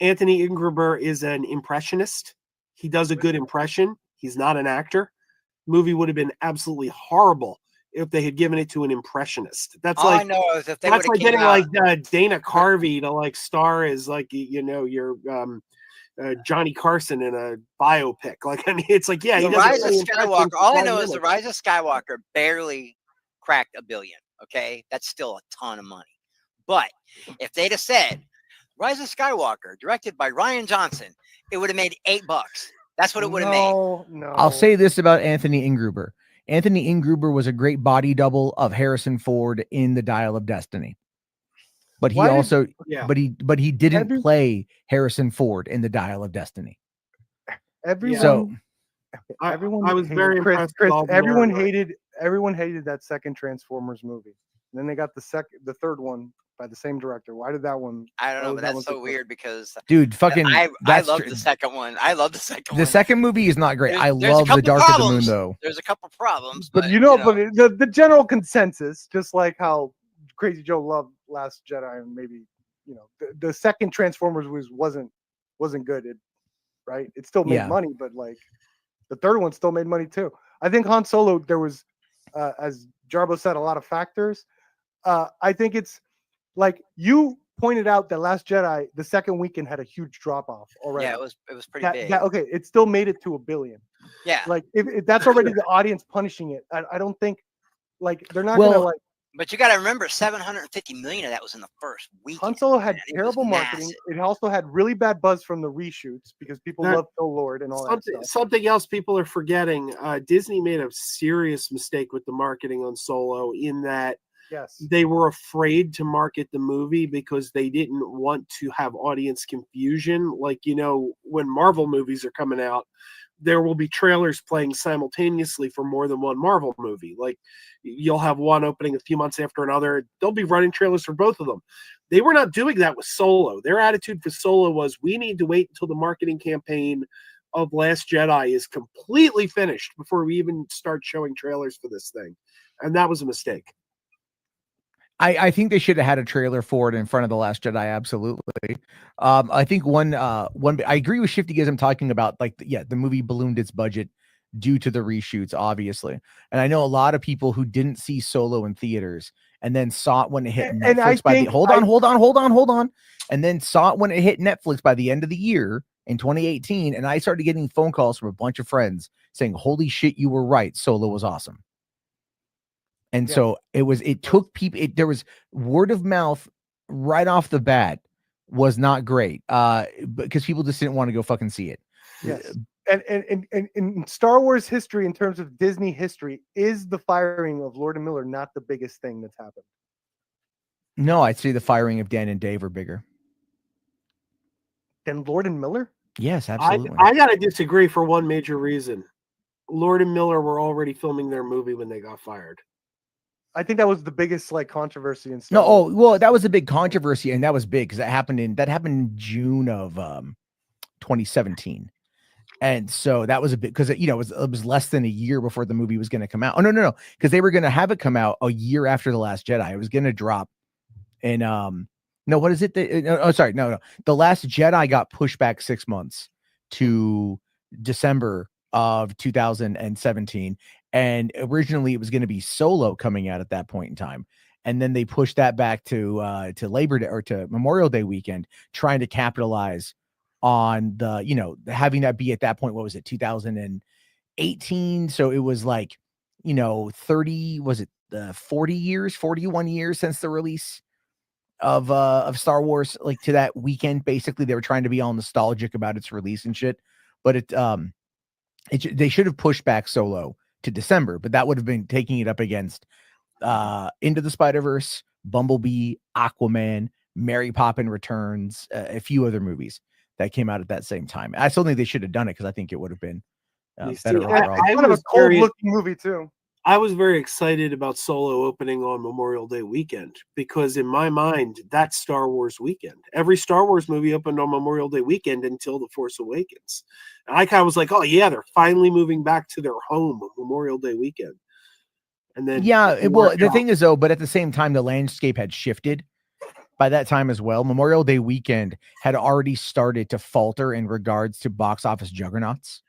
Anthony Ingruber is an impressionist. He does a good impression. He's not an actor. Movie would have been absolutely horrible if they had given it to an impressionist. That's all like, I know is if they that's like getting out, like Dana Carvey to like star as like, you know, your Johnny Carson in a biopic. Like, I mean, it's like, yeah, the he Rise doesn't of Skywalker. All I know is the Rise of Skywalker barely cracked $1 billion. Okay, that's still a ton of money. But if they'd have said Rise of Skywalker, directed by Rian Johnson, it would have made $8. That's what it would have made. No. I'll say this about Anthony Ingruber. Anthony Ingruber was a great body double of Harrison Ford in The Dial of Destiny. But he but he didn't play Harrison Ford in The Dial of Destiny. Everyone I was very impressed. Everyone hated that second Transformers movie. And then they got the third one by the same director. Why did that one? I don't know, but that's so weird because dude, fucking I love the second one. I love the second one. The second movie is not great. I love The Dark of the Moon though. There's a couple problems, but but the general consensus, just like how Crazy Joe loved Last Jedi, and maybe the second Transformers wasn't good. Right? It still made money, but like the third one still made money too. I think Han Solo, there was, as Jarbo said, a lot of factors. I think it's like you pointed out that Last Jedi, the second weekend had a huge drop off already. Yeah, it was pretty big. Okay, it still made it to $1 billion. Yeah, like if that's already the audience punishing it. I don't think like they're not gonna like. But you got to remember, 750 million of that was in the first week. Han Solo had terrible marketing. It also had really bad buzz from the reshoots because people love Phil Lord and all that stuff. Something else people are forgetting. Disney made a serious mistake with the marketing on Solo in that they were afraid to market the movie because they didn't want to have audience confusion. Like, when Marvel movies are coming out, there will be trailers playing simultaneously for more than one Marvel movie. Like, you'll have one opening a few months after another. They'll be running trailers for both of them. They were not doing that with Solo. Their attitude for Solo was, we need to wait until the marketing campaign of Last Jedi is completely finished before we even start showing trailers for this thing. And that was a mistake. I think they should have had a trailer for it in front of The Last Jedi. Absolutely. I think one, I agree with Shifty Gizm talking about the movie ballooned its budget due to the reshoots, obviously. And I know a lot of people who didn't see Solo in theaters and then saw it when it hit Netflix hold on. And then saw it when it hit Netflix by the end of the year in 2018. And I started getting phone calls from a bunch of friends saying, holy shit, you were right. Solo was awesome. And so it took people, there was word of mouth right off the bat was not great because people just didn't want to go fucking see it. Yes. And in Star Wars history, in terms of Disney history, is the firing of Lord and Miller not the biggest thing that's happened? No, I'd say the firing of Dan and Dave are bigger. Than Lord and Miller? Yes, absolutely. I got to disagree for one major reason. Lord and Miller were already filming their movie when they got fired. I think that was the biggest controversy in Star Wars. Well, that was a big controversy, and that was big because that happened in June of 2017, and so that was a bit because it was less than a year before the movie was going to come out. Oh no, because they were going to have it come out a year after The Last Jedi. It was going to drop in No, what is it? Sorry, no. The Last Jedi got pushed back 6 months to December of 2017, and originally it was going to be Solo coming out at that point in time, and then they pushed that back to Labor Day or to Memorial Day weekend, trying to capitalize on the having that be at that point. What was it, 2018? So it was like 30, was it 40 years, 41 years since the release of Star Wars, like to that weekend. Basically, they were trying to be all nostalgic about its release and shit. But they should have pushed back Solo to December, but that would have been taking it up against Into the Spider-Verse, Bumblebee, Aquaman, Mary Poppins Returns, a few other movies that came out at that same time. I still think they should have done it because I think it would have been better overall. It's kind of a cold-looking movie too. I was very excited about Solo opening on Memorial Day weekend because in my mind, that's Star Wars weekend. Every Star Wars movie opened on Memorial Day weekend until The Force Awakens. And I kind of was like, oh yeah, they're finally moving back to their home on Memorial Day weekend. And then the thing is though, but at the same time, the landscape had shifted by that time as well. Memorial Day weekend had already started to falter in regards to box office juggernauts.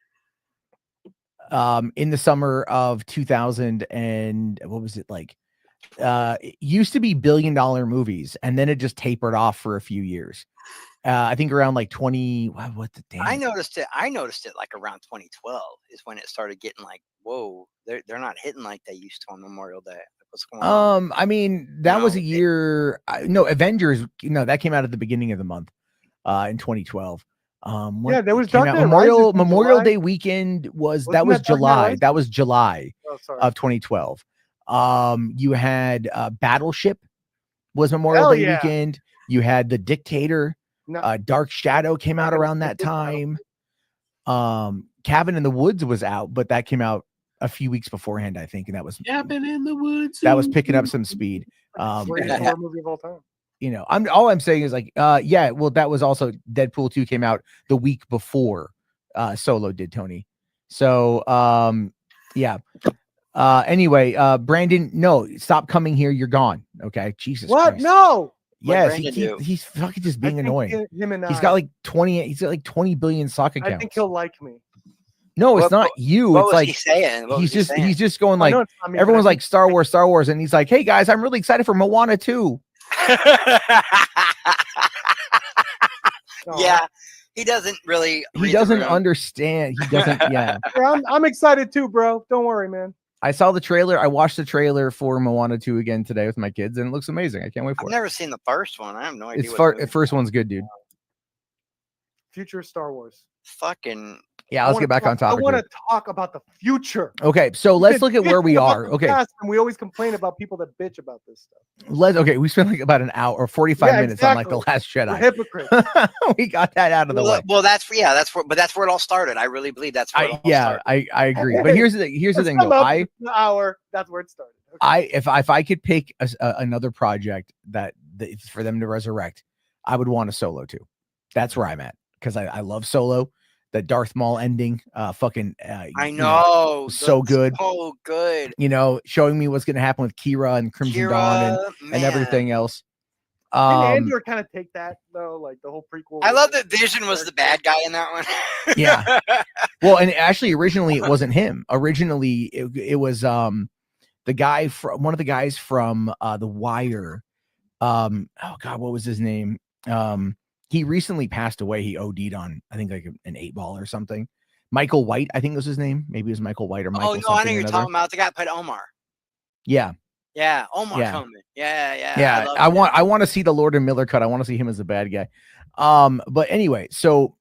In the summer of 2000 and what was it like? It used to be $1 billion movies, and then it just tapered off for a few years. I think around like 20. What the damn? I noticed it like around 2012 is when it started getting like, whoa, they're not hitting like they used to on Memorial Day. What's going on? I mean, that was a year. No, Avengers. That came out at the beginning of the month, in 2012. There was Memorial Day weekend was July. That was July of 2012. You had Battleship was Memorial Day weekend. You had The Dictator. Dark Shadow came out around that time. Cabin in the Woods was out, but that came out a few weeks beforehand, I think, and that was Cabin in the Woods. That was picking up some speed. Greatest horror movie of all time. All I'm saying is like, that was also Deadpool 2 came out the week before Solo did, Tony. So, anyway, Brandon, no, stop coming here. You're gone. Okay. Jesus What? Christ. No. Yes, he's fucking just being annoying. He's got like 20 billion sock accounts. I think he'll like me. No, it's not you. What it's was like he saying? He's just going like, everyone's like Star Wars, and he's like, hey guys, I'm really excited for Moana 2. Yeah, he doesn't really. He doesn't understand. He doesn't. Yeah. I'm excited too, bro. Don't worry, man. I saw the trailer. I watched the trailer for Moana 2 again today with my kids, and it looks amazing. I can't wait for it. I've never seen the first one. I have no idea. The first one's good, dude. Future Star Wars. Fucking. Yeah, let's get back on topic. I want to talk about the future. Okay, so let's look at where we are. Okay. And we always complain about people that bitch about this stuff. We spent like about an hour or 45 minutes on like The Last Jedi. We're hypocrites. We got that out of the way. Well, that's where it all started. I really believe that's where it all started. I agree. But here's the thing though. That's where it started. Okay. If I could pick another project that for them to resurrect, I would want a Solo too. That's where I'm at because I love Solo. The Darth Maul ending, I know, so good. So good. Showing me what's going to happen with Kira and Crimson Dawn and everything else. Didn't Andor kind of take that though, like the whole prequel? I love that Vision was the bad guy in that one. Yeah. Well, and actually, originally it wasn't him. Originally, it was one of the guys from The Wire. Oh God, what was his name? He recently passed away. He OD'd on, I think, like an 8-ball or something. Michael White, I think was his name. Maybe it was Michael White or Michael. Oh no, I know you're talking about the guy that played Omar. Yeah. Yeah, Omar Coleman. Yeah. Yeah, I want to see the Lord and Miller cut. I want to see him as a bad guy. But anyway, so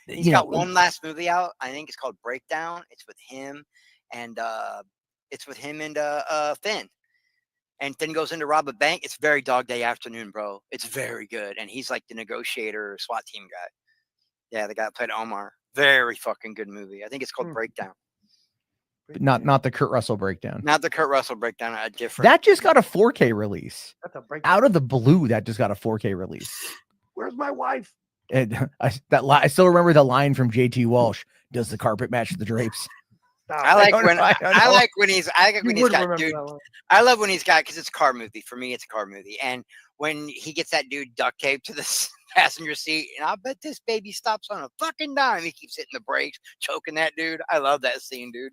he's got one last movie out. I think it's called Breakdown. It's with him and Finn. And then goes in to rob a bank. It's very Dog Day Afternoon, bro. It's very good. And he's like the negotiator, SWAT team guy. Yeah, the guy that played Omar. Very fucking good movie. I think it's called Breakdown. But not the Kurt Russell Breakdown. Not the Kurt Russell Breakdown. A different. That just got a 4K release. That's a breakdown. Out of the blue, that just got a 4K release. Where's my wife? And I still remember the line from JT Walsh. Does the carpet match the drapes? I like when he's got, dude. I love when he's got, because it's a car movie. For me, it's a car movie. And when he gets that dude duct taped to the passenger seat, and I bet this baby stops on a fucking dime. He keeps hitting the brakes, choking that dude. I love that scene, dude.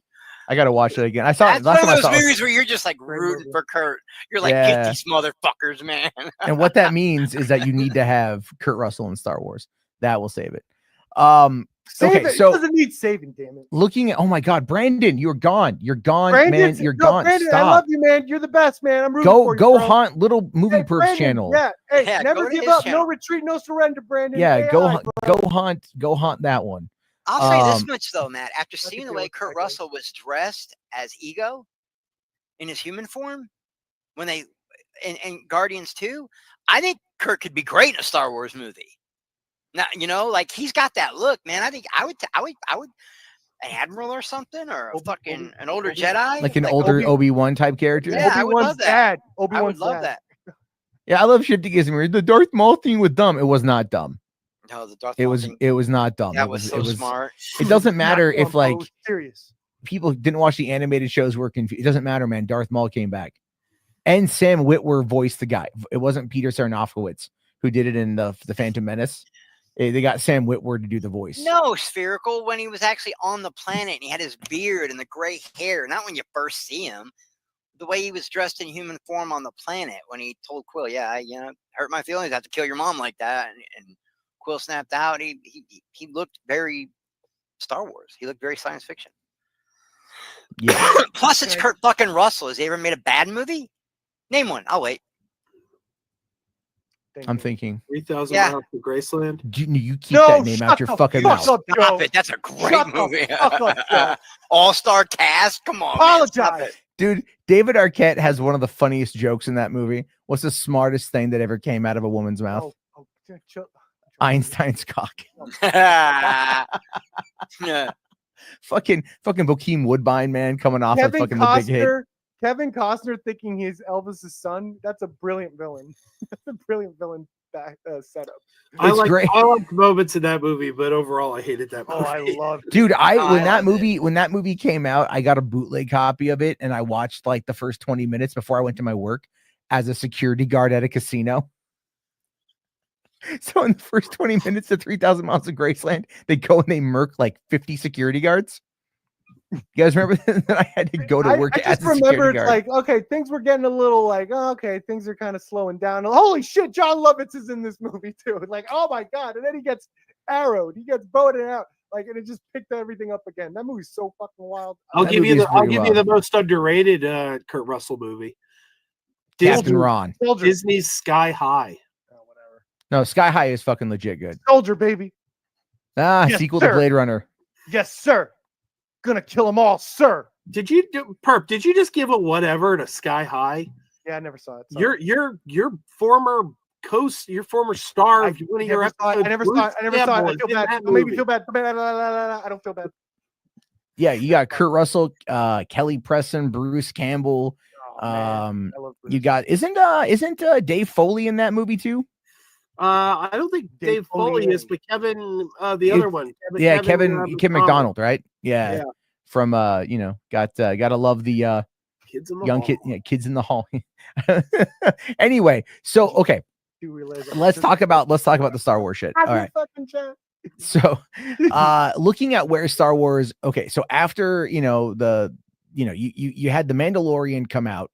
I gotta watch it again. I saw it That's last one time. of I those saw it. movies where you're just like Great rooting movie. for Kurt. You're like, get Yeah. these motherfuckers, man. And what that means is that you need to have Kurt Russell in Star Wars. That will save it. Save Okay, it. so It doesn't need saving, damn it. looking at, oh my God, Brandon, you're gone. You're gone, Brandon, man. You're gone. Brandon, Stop. I love you, man. You're the best, man. I'm rooting for you. Go bro. haunt Little Movie Hey, Perps Brandon, channel. Yeah, hey, Yeah, never go to give his up. channel. No retreat, no surrender, Brandon. Yeah, AI, go haunt that one. I'll say this much though, Matt. After I seeing could the deal way with Kurt that, Russell was dressed as Ego in his human form, when they in Guardians 2, I think Kurt could be great in a Star Wars movie. Now, you know, like he's got that look, man. I think I would an admiral or something, or an older Jedi, Like an older Obi-Wan type character. Yeah, I would love that. Dad. I Obi-Wan's would love dad. that. Yeah, I love shit that gives me the Darth Maul thing was dumb. It was not dumb. No, the Darth It Maul was thing, it was not dumb. that It was was so it was smart. it doesn't matter Not if dumb, bro. like It was serious. people didn't watch the animated shows were confused. It doesn't matter, man. Darth Maul came back. And Sam Witwer voiced the guy. It wasn't Peter Serafinowicz who did it in the Phantom Menace. They got Sam Witwer to do the voice. No, Spherical, when he was actually on the planet and he had his beard and the gray hair, not when you first see him. The way he was dressed in human form on the planet when he told Quill, "Yeah, I, hurt my feelings. I have to kill your mom like that," and Quill snapped out. He looked very Star Wars. He looked very science fiction. Yeah. Plus, it's Kurt fucking Russell. Has he ever made a bad movie? Name one. I'll wait. I'm thinking 3,000 Yeah. Miles to Graceland. you keep that name out your fucking mouth. Up, Stop Joe. it. That's a great Shut the movie. fuck up, Joe. All-star cast. Come on, man. Stop Apologize. it. Dude, David Arquette has one of the funniest jokes in that movie. What's the smartest thing that ever came out of a woman's mouth? Chill. Einstein's cock. Yeah. Fucking Bokeem Woodbine, man, coming off of fucking the big hit. Kevin Costner thinking he's Elvis's son. That's a brilliant villain. That's a brilliant villain setup. I It's like great. moments in that movie, but overall, I hated that movie. Oh, I love it. Dude, Oh, I when that loved movie came out, I got a bootleg copy of it and I watched like the first 20 minutes before I went to my work as a security guard at a casino. So in the first 20 minutes of 3,000 Miles of Graceland, they go and they murk like 50 security guards. You guys remember that I had to go to work I as just a security remember guard? like, okay, things were getting a little like, oh, okay, things are kind of slowing down. Holy shit, John Lovitz is in this movie too. Like, oh my God. And then he gets arrowed. He gets bowed out. Like, and it just picked everything up again. That movie's so fucking wild. I'll That give you movie is the pretty most underrated Kurt Russell movie. Captain Ron. Soldier. Disney's Sky High. Oh, whatever. No, Sky High is fucking legit good. Soldier, baby. Yes, Sequel sir. to Blade Runner. Yes, sir. Gonna kill them all, sir. Did you just give a whatever to Sky High? Yeah, I never saw it. Sorry. Your former your former star of one of your episodes. I never saw it. I feel bad. Don't make me feel bad. I don't feel bad. Yeah, you got Kurt Russell, Kelly Preston, Bruce Campbell. Oh, man. I love Bruce. You got isn't Dave Foley in that movie too? I don't think Dave Foley is, but Kevin, the other one. Kevin McDonald, right? Yeah. From gotta love the Kids in the young Hall. kids in the hall. Anyway, so okay, let's talk about the Star Wars shit. All right. So looking at where Star Wars, okay, so after you had the Mandalorian come out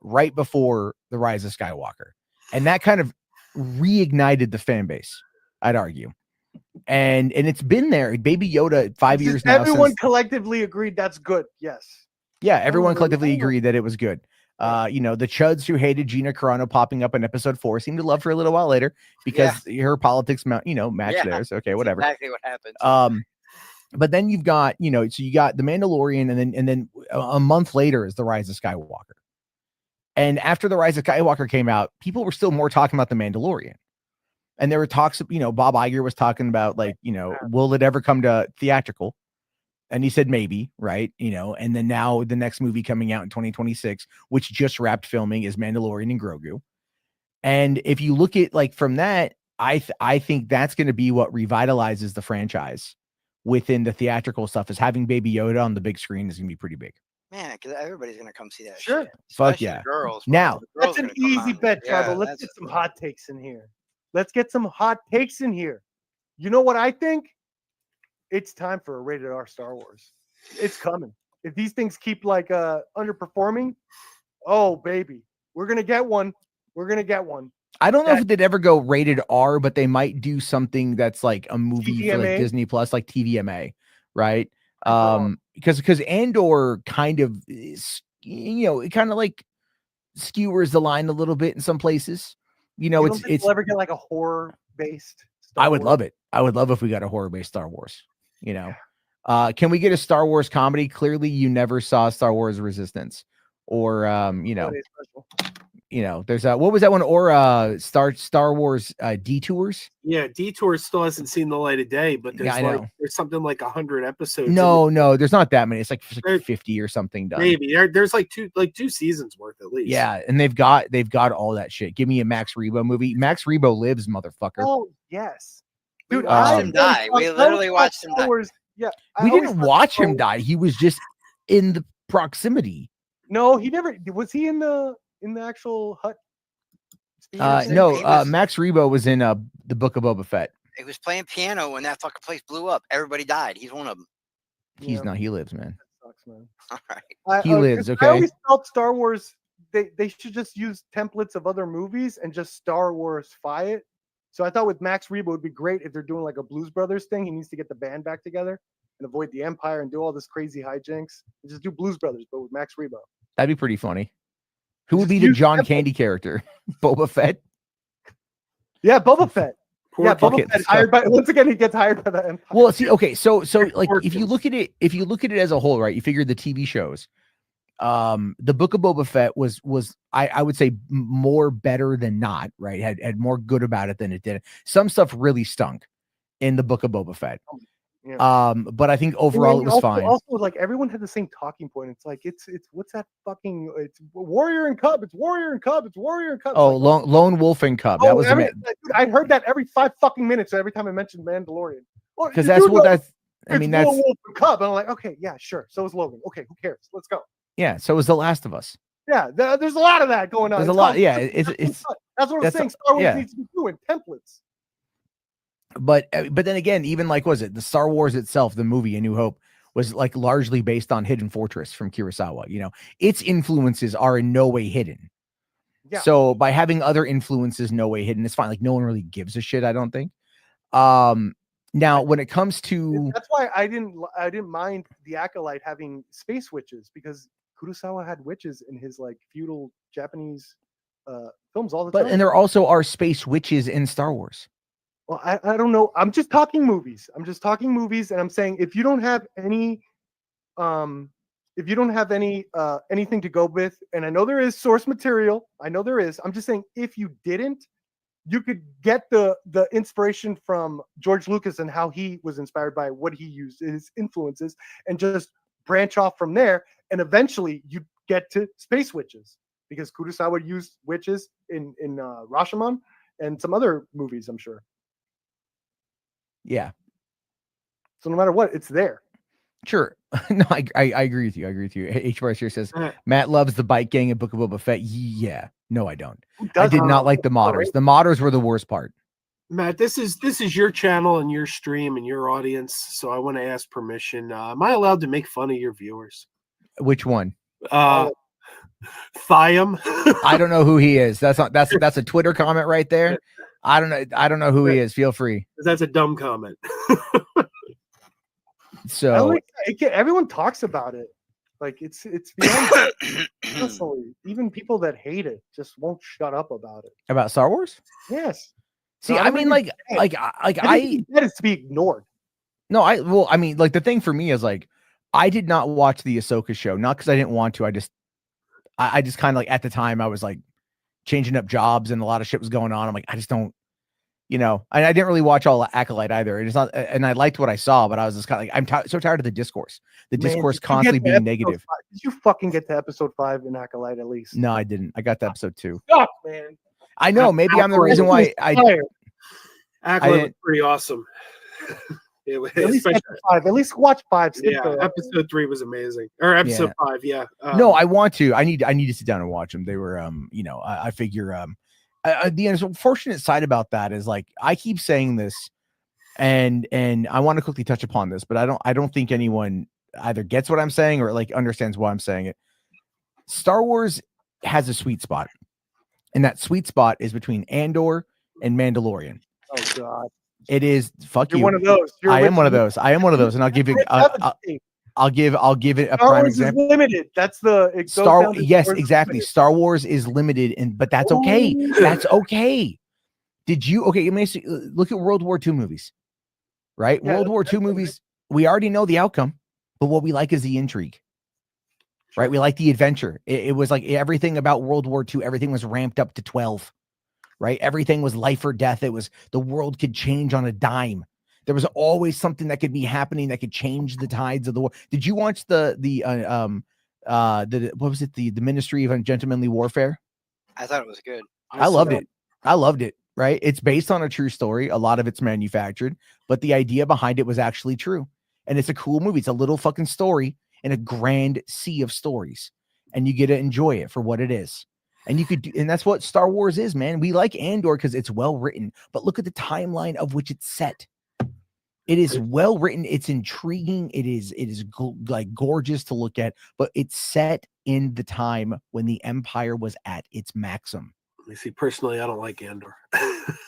right before the Rise of Skywalker, and that kind of reignited the fan base, I'd argue. And it's been there. Baby Yoda, 5 years now. Everyone collectively agreed that's good. Yes. Yeah, everyone collectively agreed that it was good. The chuds who hated Gina Carano popping up in episode 4 seemed to love her a little while later because her politics match theirs. Okay, whatever. That's exactly what happened. But then you've got, so you got the Mandalorian, and then a month later is the Rise of Skywalker. And after the Rise of Skywalker came out, people were still more talking about the Mandalorian. And there were talks, Bob Iger was talking about will it ever come to theatrical? And he said maybe, right? And then now the next movie coming out in 2026, which just wrapped filming, is Mandalorian and Grogu. And if you look at from that, I think that's going to be what revitalizes the franchise within the theatrical stuff, is having Baby Yoda on the big screen is going to be pretty big. Man, because everybody's gonna come see that. Sure. Shit. Fuck Especially yeah. the girls. Now, The girls That's are an gonna come easy out. bet, Yeah, Tribal. Let's that's get some hot takes in here. Let's get some hot takes in here. You know what I think? It's time for a rated R Star Wars. It's coming. If these things keep like underperforming, oh baby, we're gonna get one. We're gonna get one. I don't know if they'd ever go rated R, but they might do something that's like a movie for like TVMA? Disney Plus, like TVMA, right? Super Because Andor kind of is, it kind of like skewers the line a little bit in some places. You don't think It's we'll ever get like a horror based? I would love it. I would love if we got a horror based Star Wars. Can we get a Star Wars comedy? Clearly, you never saw Star Wars Resistance, or there's what was that one? Or Star Wars Detours. Yeah, Detours still hasn't seen the light of day, but there's I know. there's something like 100 episodes. No, there's not that many. It's like 50 or something done. Maybe there's like two seasons worth at least. Yeah, and they've got all that shit. Give me a Max Rebo movie. Max Rebo lives, motherfucker. Oh yes, We dude. watched him die. We literally watched him die. Yeah, we didn't watch him die. He was just in the proximity. No, he never was. He in the actual hut? No, Max Rebo was in the Book of Boba Fett. He was playing piano when that fucking place blew up. Everybody died. He's one of them. He's not. He lives, man. That sucks, man. All right. He lives. Okay. I always felt Star Wars. They should just use templates of other movies and just Star Wars-fy it. So I thought with Max Rebo, it would be great if they're doing like a Blues Brothers thing. He needs to get the band back together and avoid the Empire and do all this crazy hijinks. And just do Blues Brothers, but with Max Rebo. That'd be pretty funny. Who would be the John Candy character? Boba Fett? Yeah, Boba Fett. Boba Fett hired by, once again, he gets hired by the Empire. Well, see, okay, so like if you look at it as a whole, right? You figure the TV shows, the Book of Boba Fett was I would say more better than not, right? Had more good about it than it did. Some stuff really stunk in the Book of Boba Fett. Yeah. But I think overall it was fine. Also, like everyone had the same talking point. It's like it's what's that fucking? It's Warrior and Cub. It's Warrior and Cub. It's Warrior and Cub. Oh, like, Lone Wolf and Cub. That was dude, I heard that every 5 fucking minutes. Every time I mentioned Mandalorian. Because that's what that's. I mean, that's Lone Wolf and Cub. And I'm like, okay, yeah, sure. So is Logan. Okay, who cares? Let's go. Yeah. So is The Last of Us. Yeah, there's a lot of that going on. There's a lot. Yeah, it's that's what I'm saying. Star Wars needs to be doing templates. But then again, even like, was it the Star Wars itself, the movie A New Hope was like largely based on Hidden Fortress from Kurosawa. Its influences are in no way hidden. Yeah. So by having other influences no way hidden, it's fine. Like no one really gives a shit, I don't think. Now when it comes to, that's why I didn't mind the Acolyte having space witches, because Kurosawa had witches in his like feudal Japanese films all the time. And there also are space witches in Star Wars. Well, I don't know. I'm just talking movies. And I'm saying if you don't have any, anything to go with, and I know there is source material. I know there is. I'm just saying if you didn't, you could get the inspiration from George Lucas and how he was inspired by what he used, his influences, and just branch off from there. And eventually you get to space witches, because Kurosawa used witches in Rashomon and some other movies, I'm sure. Yeah. So no matter what, it's there. Sure. No, I agree with you. H. Bryce here says Matt loves the bike gang in Book of Boba Fett. Yeah. No, I don't. I did not like the modders. The modders were the worst part. Matt, this is your channel and your stream and your audience, so I want to ask permission. Am I allowed to make fun of your viewers? Which one? Thiam. I don't know who he is. That's a Twitter comment right there. I don't know who he is. Feel free. That's a dumb comment. So everyone talks about it. Like it's beyond honestly, even people that hate it just won't shut up about it. About Star Wars? Yes. See, I mean, that is to be ignored. No, I mean, like the thing for me is like, I did not watch the Ahsoka show, not because I didn't want to. I just kind of like at the time I was like changing up jobs and a lot of shit was going on. I'm like, I just don't, I didn't really watch all Acolyte either. It's not, and I liked what I saw, but I was just kind of like, I'm so tired of the discourse. Discourse constantly being negative. 5? Did you fucking get to episode 5 in Acolyte at least? No, I didn't. I got to episode 2. Stop, man. I know. Maybe I'm the reason why Acolyte was pretty awesome. At least get to 5. At least watch 5. Skip Yeah, episode 3 was amazing. Or episode 5, yeah. No, I want to. I need to sit down and watch them. They were, I figure, the unfortunate side about that is like I keep saying this, and I want to quickly touch upon this, but I don't think anyone either gets what I'm saying or like understands why I'm saying it. Star Wars has a sweet spot, and that sweet spot is between Andor and Mandalorian. Oh God. It is You're one of those. I am one of those. And I'll give you. I'll give it a Star prime Wars example. is limited. That's the Yes, exactly. Star Wars is limited, but that's okay. That's okay. Did you? Okay, look at World War II movies, right? Yeah, World War II movies. We already know the outcome, but what we like is the intrigue, right? We like the adventure. It was like everything about World War II. Everything was ramped up to 12. Right? Everything was life or death. It was the world could change on a dime. There was always something that could be happening that could change the tides of the war. Did you watch the what was it? The Ministry of Ungentlemanly Warfare? I thought it was good. I loved it. I loved it. Right? It's based on a true story. A lot of it's manufactured, but the idea behind it was actually true. And it's a cool movie. It's a little fucking story in a grand sea of stories, and you get to enjoy it for what it is. And you could do, and that's what Star Wars is, man. We like Andor because it's well written, but look at the timeline of which it's set. It is well written. It's intriguing. It is like gorgeous to look at, but it's set in the time when the Empire was at its maximum. Let me see. Personally, I don't like Andor.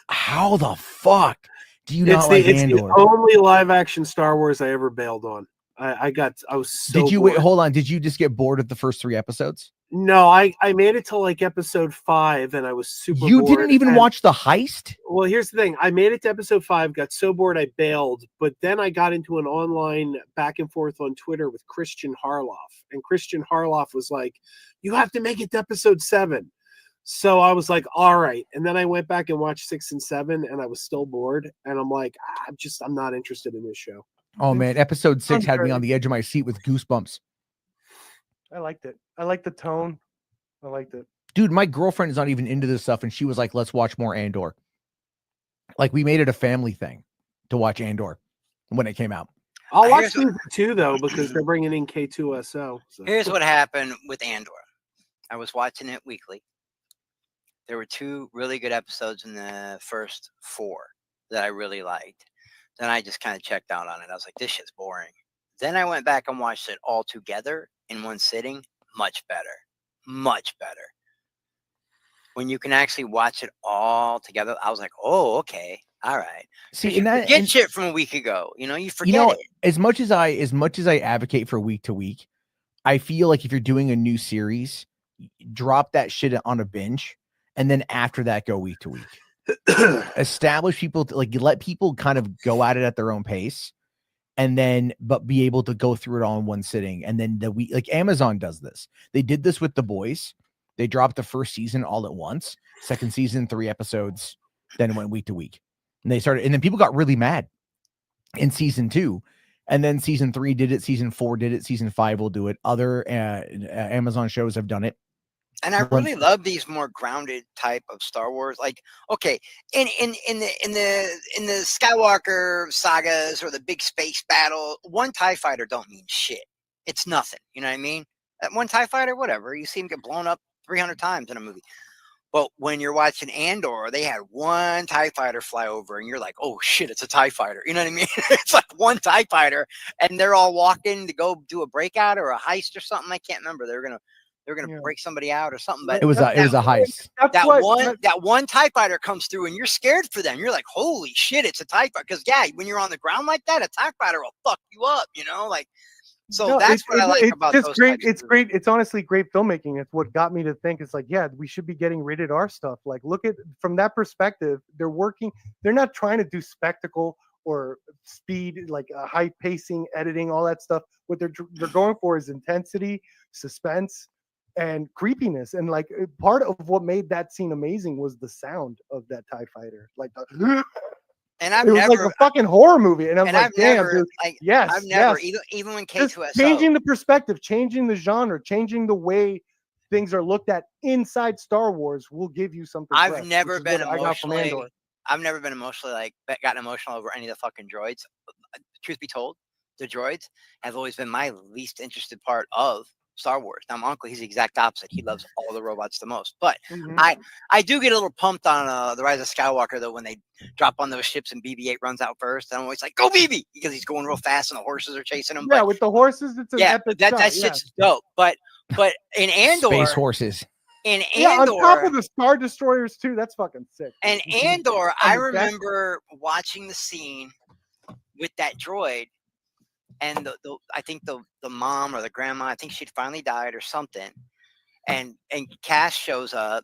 How the fuck do you not like Andor? It's the only live action Star Wars I ever bailed on. I was so. Did you bored. wait? Hold on. Did you just get bored of the first 3 episodes? No, I made it to like episode 5, and I was super. You bored. didn't even watch the heist? Well, here's the thing. I made it to episode 5, got so bored I bailed, but then I got into an online back and forth on Twitter with Christian Harloff, and Christian Harloff was like, "You have to make it to episode 7." So I was like, "All right," and then I went back and watched 6 and 7, and I was still bored, and I'm like, I'm not interested in this show. Oh man, episode 6 had me on the edge of my seat with goosebumps. I liked it. I liked the tone. I liked it. Dude, my girlfriend is not even into this stuff, and she was like, let's watch more Andor. Like, we made it a family thing to watch Andor when it came out. I'll watch season 2, though, because they're bringing in K2SO. So. Here's what happened with Andor. I was watching it weekly. There were 2 really good episodes in the first 4 that I really liked. Then I just kind of checked out on it. I was like, this shit's boring. Then I went back and watched it all together in one sitting. Much better. Much better. When you can actually watch it all together, I was like, oh, okay. All right. See, you forget shit from a week ago. You forget it. As much as I advocate for week to week, I feel like if you're doing a new series, drop that shit on a binge, and then after that, go week to week. Establish people, like let people kind of go at it at their own pace, and then but be able to go through it all in one sitting. And then the week, like Amazon does this. They did this with The Boys. They dropped the first season all at once, second season 3 episodes, then it went week to week. And then people got really mad in season 2. And then season 3 did it, season 4 did it, season 5 will do it. Other Amazon shows have done it. And I really love these more grounded type of Star Wars. Like, okay, in the Skywalker sagas or the big space battle, one TIE fighter don't mean shit. It's nothing. You know what I mean? That one TIE fighter, whatever. You see him get blown up 300 times in a movie. But when you're watching Andor, they had one TIE fighter fly over, and you're like, oh shit, it's a TIE fighter. You know what I mean? It's like one TIE fighter, and they're all walking to go do a breakout or a heist or something. I can't remember. They're gonna break somebody out or something. But it was a heist. That one TIE fighter comes through, and you're scared for them. You're like, holy shit, it's a TIE fighter. Because when you're on the ground like that, a TIE fighter will fuck you up. Like. So that's what I like about those. Great. It's great. It's honestly great filmmaking. It's what got me to think. It's like, yeah, we should be getting rated R stuff. Like, look at from that perspective. They're working. They're not trying to do spectacle or speed, like high pacing, editing, all that stuff. What they're going for is intensity, suspense, and creepiness. And like part of what made that scene amazing was the sound of that TIE fighter, like the. And it was like a fucking horror movie, and I'm like, damn, dude. Yes, I've never, even when K2SO, changing the perspective, changing the genre, changing the way things are looked at inside Star Wars will give you something. I've never been emotionally like gotten emotional over any of the fucking droids. truth be told, the droids have always been my least interested part of Star Wars. Now, my uncle, he's the exact opposite. He loves all the robots the most. But I do get a little pumped on The Rise of Skywalker, though, when they drop on those ships and BB-8 runs out first. I'm always like, go BB! Because he's going real fast and the horses are chasing him. Yeah, but, with the horses, it's an epic shot, that shit's dope. But in Andor... Space horses. In Andor... on top of the Star Destroyers, too, that's fucking sick. And Andor, I remember watching the scene with that droid, and I think the mom or the grandma, I think she'd finally died or something, and Cass shows up,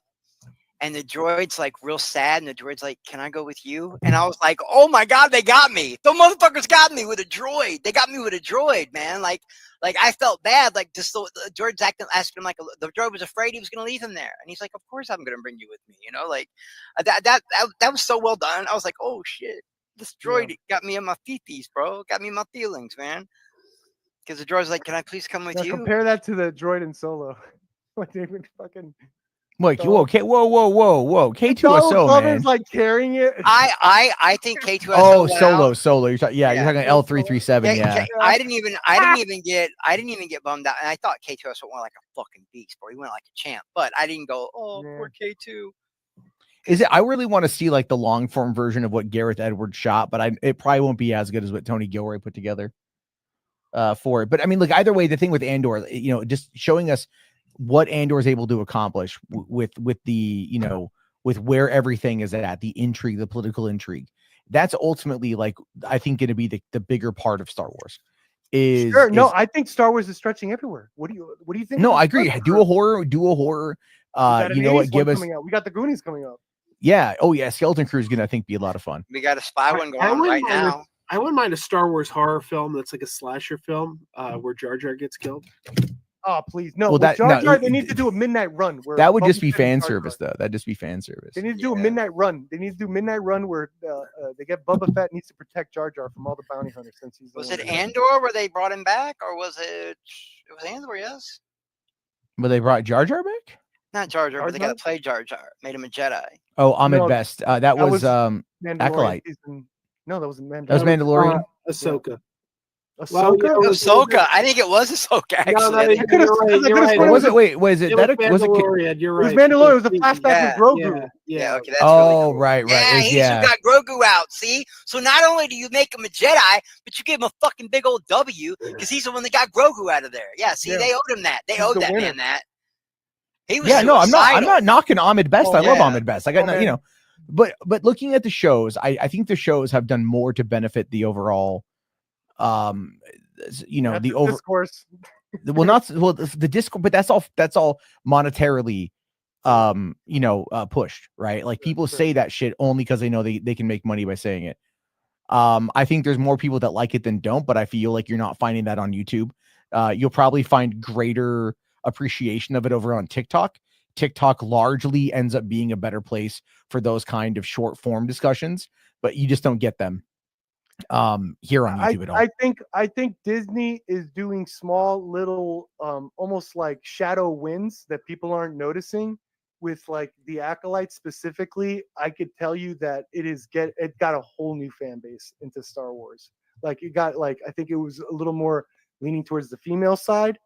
and the droid's like real sad, and the droid's like, "Can I go with you?" And I was like, "Oh my god, they got me! The motherfuckers got me with a droid! They got me with a droid, man!" Like I felt bad, like just the droid's asking him like the droid was afraid he was gonna leave him there, and he's like, "Of course I'm gonna bring you with me," like that was so well done. I was like, "Oh shit." This droid got me in my feeties, bro. Got me in my feelings, man. Because the droid's like, "Can I please come with you?" Compare that to the droid in Solo. Like they would fucking. Like, whoa, K2SO, man. Like carrying it. I think K2SO. Oh, Solo. You're talking, you're talking L337. Yeah. I didn't even get bummed out, and I thought K2SO went like a fucking beast, bro. He went like a champ, but I didn't go, poor K2. I really want to see like the long form version of what Gareth Edwards shot, but it probably won't be as good as what Tony Gilroy put together for it. But I mean, look, either way, the thing with Andor, just showing us what Andor is able to accomplish with the, with where everything is at, the intrigue, the political intrigue. That's ultimately like, I think going to be the bigger part of Star Wars. I think Star Wars is stretching everywhere. What do you think? No, I agree. Do a horror. You know what? Give us. We got the Goonies coming up. Yeah. Oh yeah. Skeleton Crew is gonna, I think, be a lot of fun. We got a spy one going on right now. I wouldn't mind a Star Wars horror film that's like a slasher film where Jar Jar gets killed. Oh please, no. Well, Jar Jar, they need to do a midnight run. Where that would just be fan service, though. That'd just be fan service. They need to do a midnight run. They need to do midnight run where they get Boba Fett needs to protect Jar Jar from all the bounty hunters since he's. Was it Andor where they brought him back, or was it? It was Andor, yes. But they brought Jar Jar back. Not Jar Jar, but they got to play Jar Jar. Made him a Jedi. Oh, Ahmed Best. That was Acolyte. No, that was Mandalorian. That was Mandalorian. Ahsoka. Ahsoka. I think it was Ahsoka. Actually, you're right. Or was it? Wait, was it that? Was it? You're right. It was Mandalorian. It was a flashback with Grogu. Yeah. Okay. That's really cool. Right. Yeah, he got Grogu out. See, so not only do you make him a Jedi, but you give him a fucking big old W because he's the one that got Grogu out of there. Yeah. See, they owed him that. They owed that man that. He was I'm not knocking Ahmed Best. I love Ahmed Best. I got but looking at the shows, I think the shows have done more to benefit the overall the over discourse. The discourse, but that's all monetarily pushed, right? Like people say that shit only because they know they can make money by saying it. I think there's more people that like it than don't, but I feel like you're not finding that on YouTube. You'll probably find greater appreciation of it over on TikTok. TikTok largely ends up being a better place for those kind of short form discussions, but you just don't get them here on YouTube at all. I think Disney is doing small little almost like shadow wins that people aren't noticing with like the Acolyte specifically. I could tell you that it got a whole new fan base into Star Wars. Like it got I think it was a little more leaning towards the female side.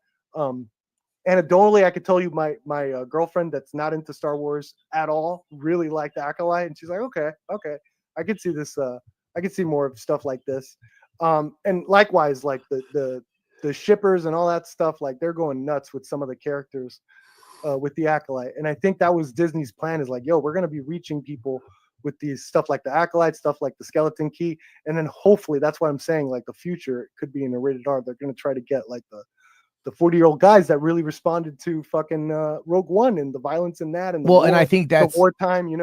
Anecdotally, I could tell you my girlfriend that's not into Star Wars at all really liked the Acolyte, and she's like, okay, I could see this. I could see more of stuff like this. And likewise, like the shippers and all that stuff, like they're going nuts with some of the characters with the Acolyte. And I think that was Disney's plan is like, yo, we're going to be reaching people with these stuff like the Acolyte, stuff like the Skeleton Key. And then hopefully that's what I'm saying, like the future could be in a rated R. They're going to try to get like the 40-year-old guys that really responded to fucking Rogue One and the violence in that. And and I think that's the wartime,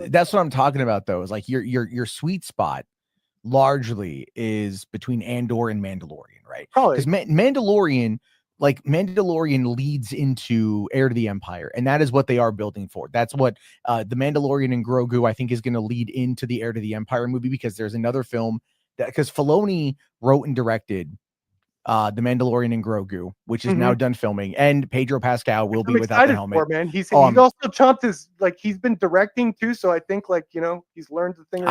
that's what I'm talking about though, is like your sweet spot largely is between Andor and Mandalorian, right? Probably because Mandalorian leads into Heir to the Empire, and that is what they are building for. That's what the Mandalorian and Grogu, I think, is going to lead into the Heir to the Empire movie, because there's another film that, because Filoni wrote and directed The Mandalorian and Grogu, which is now done filming, and Pedro Pascal will be I'm without the excited helmet. for it, man. He's also chomped his he's been directing too, so I think he's learned the thing.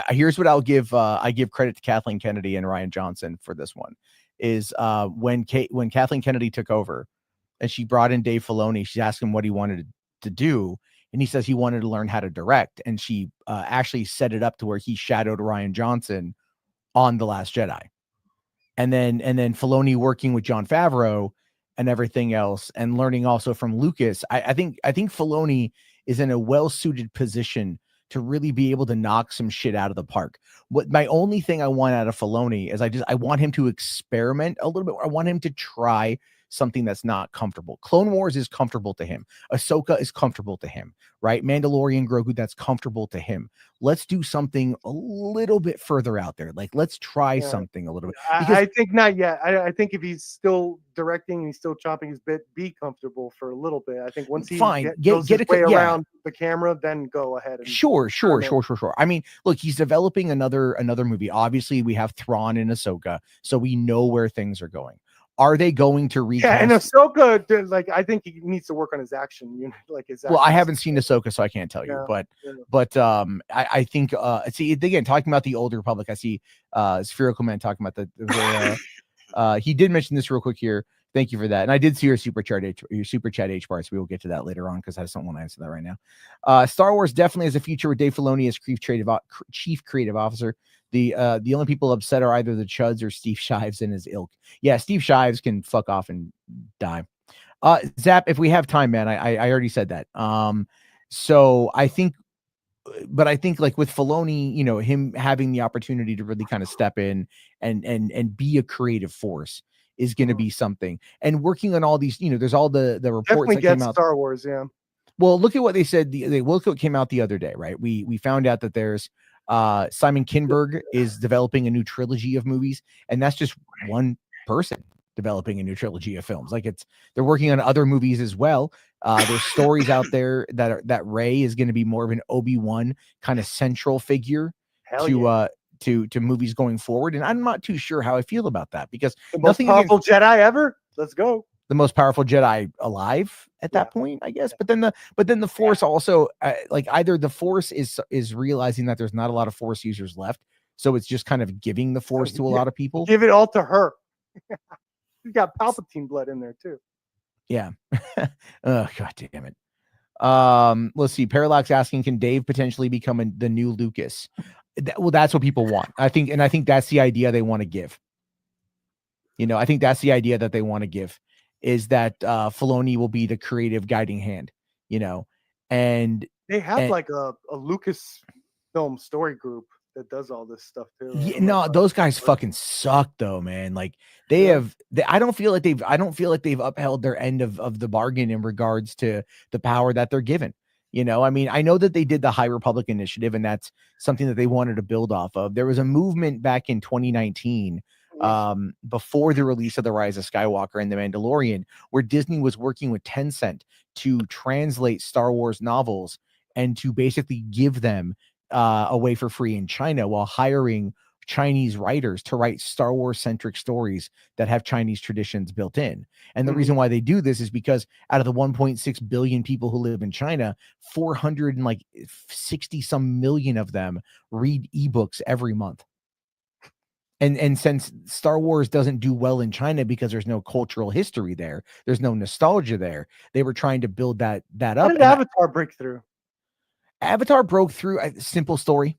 Here's what I'll give. I give credit to Kathleen Kennedy and Ryan Johnson for this one. Is when Kathleen Kennedy took over, and she brought in Dave Filoni. She asked him what he wanted to do, and he says he wanted to learn how to direct. And she actually set it up to where he shadowed Ryan Johnson on The Last Jedi. And then Filoni working with Jon Favreau and everything else, and learning also from Lucas. I think Filoni is in a well-suited position to really be able to knock some shit out of the park. What my only thing I want out of Filoni is I want him to experiment a little bit. I want him to try something that's not comfortable. Clone Wars is comfortable to him. Ahsoka is comfortable to him, right? Mandalorian, Grogu, that's comfortable to him. Let's do something a little bit further out there. Like, let's try something a little bit. I think not yet. I think if he's still directing and he's still chopping his bit, be comfortable for a little bit. I think once he goes his way around the camera, then go ahead. And Sure. I mean, look, he's developing another movie. Obviously, we have Thrawn and Ahsoka, so we know where things are going. Are they going to recast? Yeah, and Ahsoka, I think he needs to work on his action. Well, I haven't seen Ahsoka, so I can't tell you. But I think see, again, talking about the Old Republic, I see Spherical Man talking about he did mention this real quick here. Thank you for that. And I did see your super chat H bar, so we will get to that later on because I just don't want to answer that right now. Star Wars definitely has a future with Dave Filoni as chief creative officer. The only people upset are either the Chuds or Steve Shives and his ilk. Yeah, Steve Shives can fuck off and die. Zap, if we have time, man, I already said that. So I think like with Filoni, him having the opportunity to really kind of step in and be a creative force is going to be something. And working on all these, there's all the reports definitely that came out. Star Wars, yeah. Well, look at what they said. Look what came out the other day, right? We found out that there's Simon Kinberg is developing a new trilogy of movies, and that's just one person developing a new trilogy of films. Like they're working on other movies as well. There's stories out there that Rey is going to be more of an Obi-Wan kind of central figure to movies going forward. And I'm not too sure how I feel about that because the most powerful Jedi ever. Let's go. The most powerful Jedi alive at that point, I guess. But then the Force also, either the Force is realizing that there's not a lot of Force users left, so it's just kind of giving the Force to a lot of people. Give it all to her. You got Palpatine blood in there too. Yeah. Oh, god damn it. Let's see. Parallax asking, can Dave potentially become the new Lucas? Well, that's what people want. I think that's the idea they want to give. I think that's the idea that they want to give. Is that Filoni will be the creative guiding hand, and they have a Lucas film story group that does all this stuff too. Yeah, no, those guys fucking suck though, man. Like I don't feel like they've upheld their end of the bargain in regards to the power that they're given. I mean, I know that they did the High Republic initiative, and that's something that they wanted to build off of. There was a movement back in 2019. Before the release of The Rise of Skywalker and The Mandalorian, where Disney was working with Tencent to translate Star Wars novels and to basically give them away for free in China while hiring Chinese writers to write Star Wars centric stories that have Chinese traditions built in. And the reason why they do this is because out of the 1.6 billion people who live in China, 460 some million of them read ebooks every month. And since Star Wars doesn't do well in China because there's no cultural history there, there's no nostalgia there, they were trying to build that up. How did Avatar break through? Avatar broke through a simple story.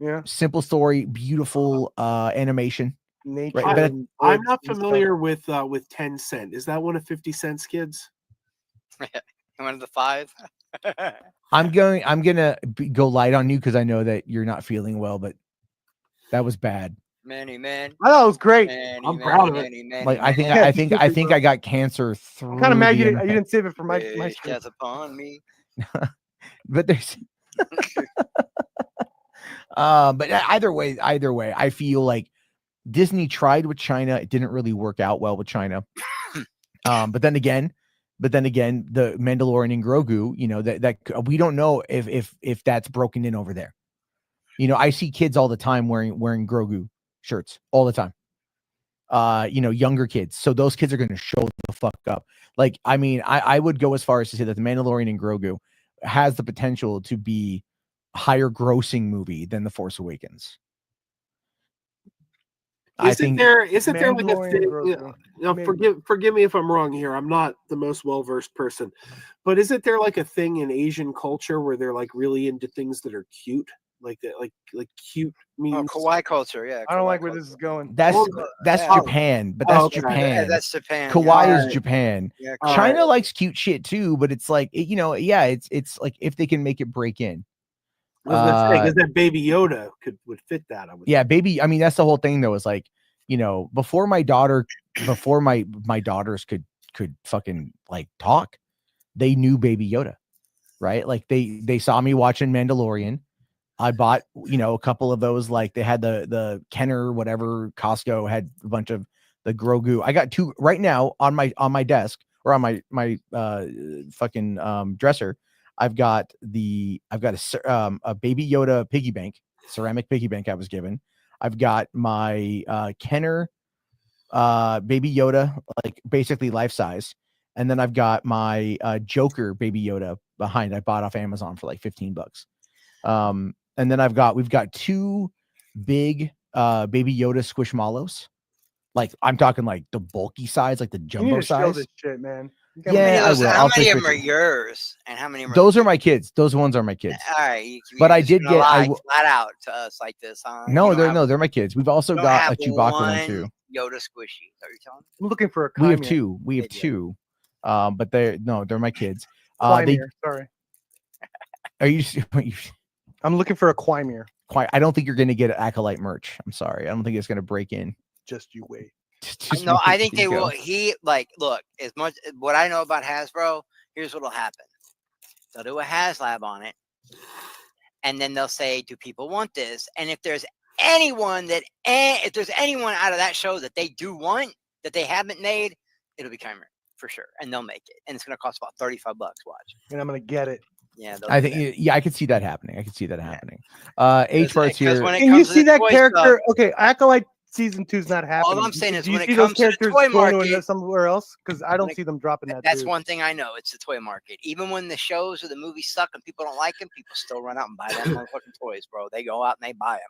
Yeah. Simple story, beautiful animation. Nature. Right? I'm not familiar with Tencent. Is that one of 50 Cent's kids? One of the 5. I'm gonna go light on you because I know that you're not feeling well, but that was bad. Many men. I thought it was great. I'm proud of it. I think I got cancer through. I'm kind of mad you didn't save it for my death upon me. But there's but either way, I feel like Disney tried with China. It didn't really work out well with China. But then again, the Mandalorian and Grogu, that we don't know if that's broken in over there. I see kids all the time wearing Grogu shirts all the time. younger kids. So those kids are going to show the fuck up. Like, I mean, I would go as far as to say that The Mandalorian and Grogu has the potential to be a higher grossing movie than The Force Awakens. Isn't there like a thing? Grogu. Now, forgive me if I'm wrong here. I'm not the most well-versed person, but isn't there like a thing in Asian culture where they're like really into things that are cute? Like that, like cute means kawaii culture. Yeah, I don't like where this is going. That's Japan, but that's Japan. Yeah, that's Japan. Kawaii is Japan. Yeah, China likes cute shit too, but it's like it's like if they can make it break in. Because that Baby Yoda would fit that. I would think. Baby. I mean, that's the whole thing though. Is like, before my daughters could fucking like talk, they knew Baby Yoda, right? Like they saw me watching Mandalorian. I bought, a couple of those. Like they had the Kenner, whatever. Costco had a bunch of the Grogu. I got 2 right now on my desk or on my fucking dresser. I've got a Baby Yoda piggy bank, ceramic piggy bank I was given. I've got my Kenner Baby Yoda, like basically life size, and then I've got my Joker Baby Yoda behind. I bought off Amazon for like $15. And then we've got 2 big Baby Yoda Squishmallows. Like I'm talking like the bulky size, like the jumbo you need to size. Show this shit, man. Yeah, I will. How many of them are yours, and how many? Those are my kids. Those ones are my kids. All right, but I did get flat out to us like this, huh? No, they're my kids. We've also got a Chewbacca one too. Yoda squishy. Are you telling me? I'm looking for a. We have 2. We have 2. But they're my kids. Sorry. Are you? I'm looking for a Quimir. I don't think you're going to get Acolyte merch. I'm sorry. I don't think it's going to break in. Just you wait. No, I think they will. Look, as much what I know about Hasbro, here's what'll happen. They'll do a HasLab on it, and then they'll say, "Do people want this?" And if there's anyone out of that show that they do want that they haven't made, it'll be Chimera for sure, and they'll make it, and it's going to cost about $35. Watch, and I'm going to get it. Yeah, I think. Yeah, I could see that happening. H Bart's here. Can you see that character? Okay, Acolyte season 2 is not happening. All I'm saying is, do you when see it comes those to the characters toy going market, somewhere else? Because I don't see them dropping that. That's one thing I know. It's the toy market. Even when the shows or the movies suck and people don't like them, people still run out and buy them motherfucking toys, bro. They go out and they buy them.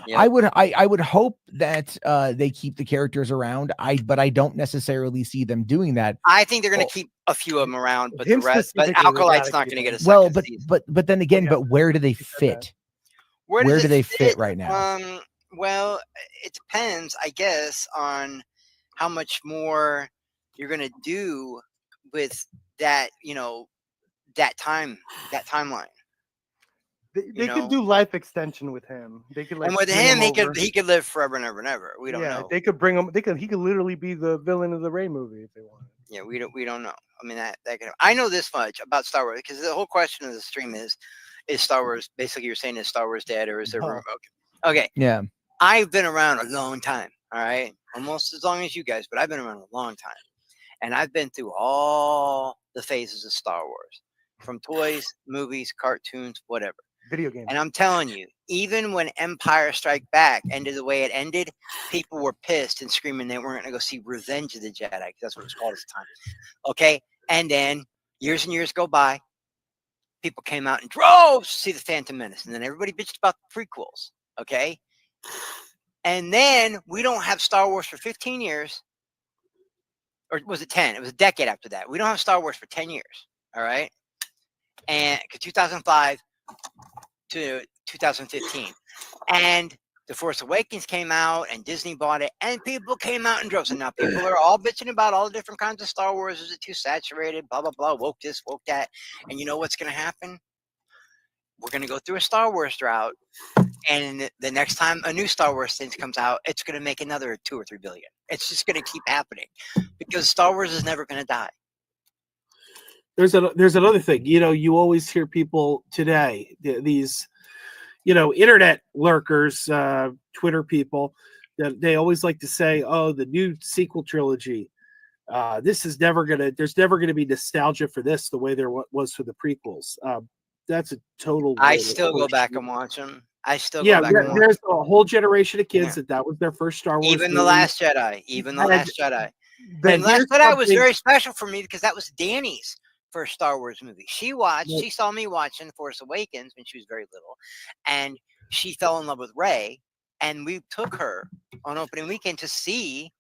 Yep. I would hope that they keep the characters around. But I don't necessarily see them doing that. I think they're going to keep a few of them around, but the rest. But Acolyte's not going to get a second well. season. But then again, but where do they fit? Where do they fit right now? Well, it depends, I guess, on how much more you're going to do with that. That timeline. They could do life extension with him. They could, and with him, he could live forever and ever and ever. We don't know. They could bring him. He could literally be the villain of the Rey movie if they want. Yeah, we don't know. I mean that could. I know this much about Star Wars because the whole question of the stream is Star Wars basically you're saying is Star Wars dead or is there room? Okay. Yeah. I've been around a long time. All right, almost as long as you guys, but I've been around a long time, and I've been through all the phases of Star Wars, from toys, movies, cartoons, whatever. Video games. And I'm telling you, even when Empire Strike Back ended the way it ended, people were pissed and screaming they weren't going to go see Revenge of the Jedi, because that's what it was called at the time. Okay, and then years and years go by, people came out in droves to see the Phantom Menace, and then everybody bitched about the prequels. Okay, and then we don't have Star Wars for 15 years, or was it 10? It was a decade after that. We don't have Star Wars for 10 years. All right, and 2005 to 2015, and The Force Awakens came out, and Disney bought it, and people came out in droves. And now people are all bitching about all the different kinds of Star Wars. Is it too saturated? Blah blah blah. Woke this, woke that. And you know what's going to happen? We're going to go through a Star Wars drought, and the next time a new Star Wars thing comes out, it's going to make another 2 or 3 billion. It's just going to keep happening because Star Wars is never going to die. There's another thing. You always hear people today, these, internet lurkers, Twitter people, that they always like to say, "Oh, the new sequel trilogy. There's never gonna be nostalgia for this the way there was for the prequels." That's a total. I still go back and watch them. I still Yeah, go back and watch. there's a whole generation of kids that was their first Star Wars Even movie. The Last Jedi. Even The And Last Jedi. then And Last here's Jedi was something- very special for me because that was Danny's first Star Wars movie. She saw me watching Force Awakens when she was very little, and she fell in love with Rey, and we took her on opening weekend to see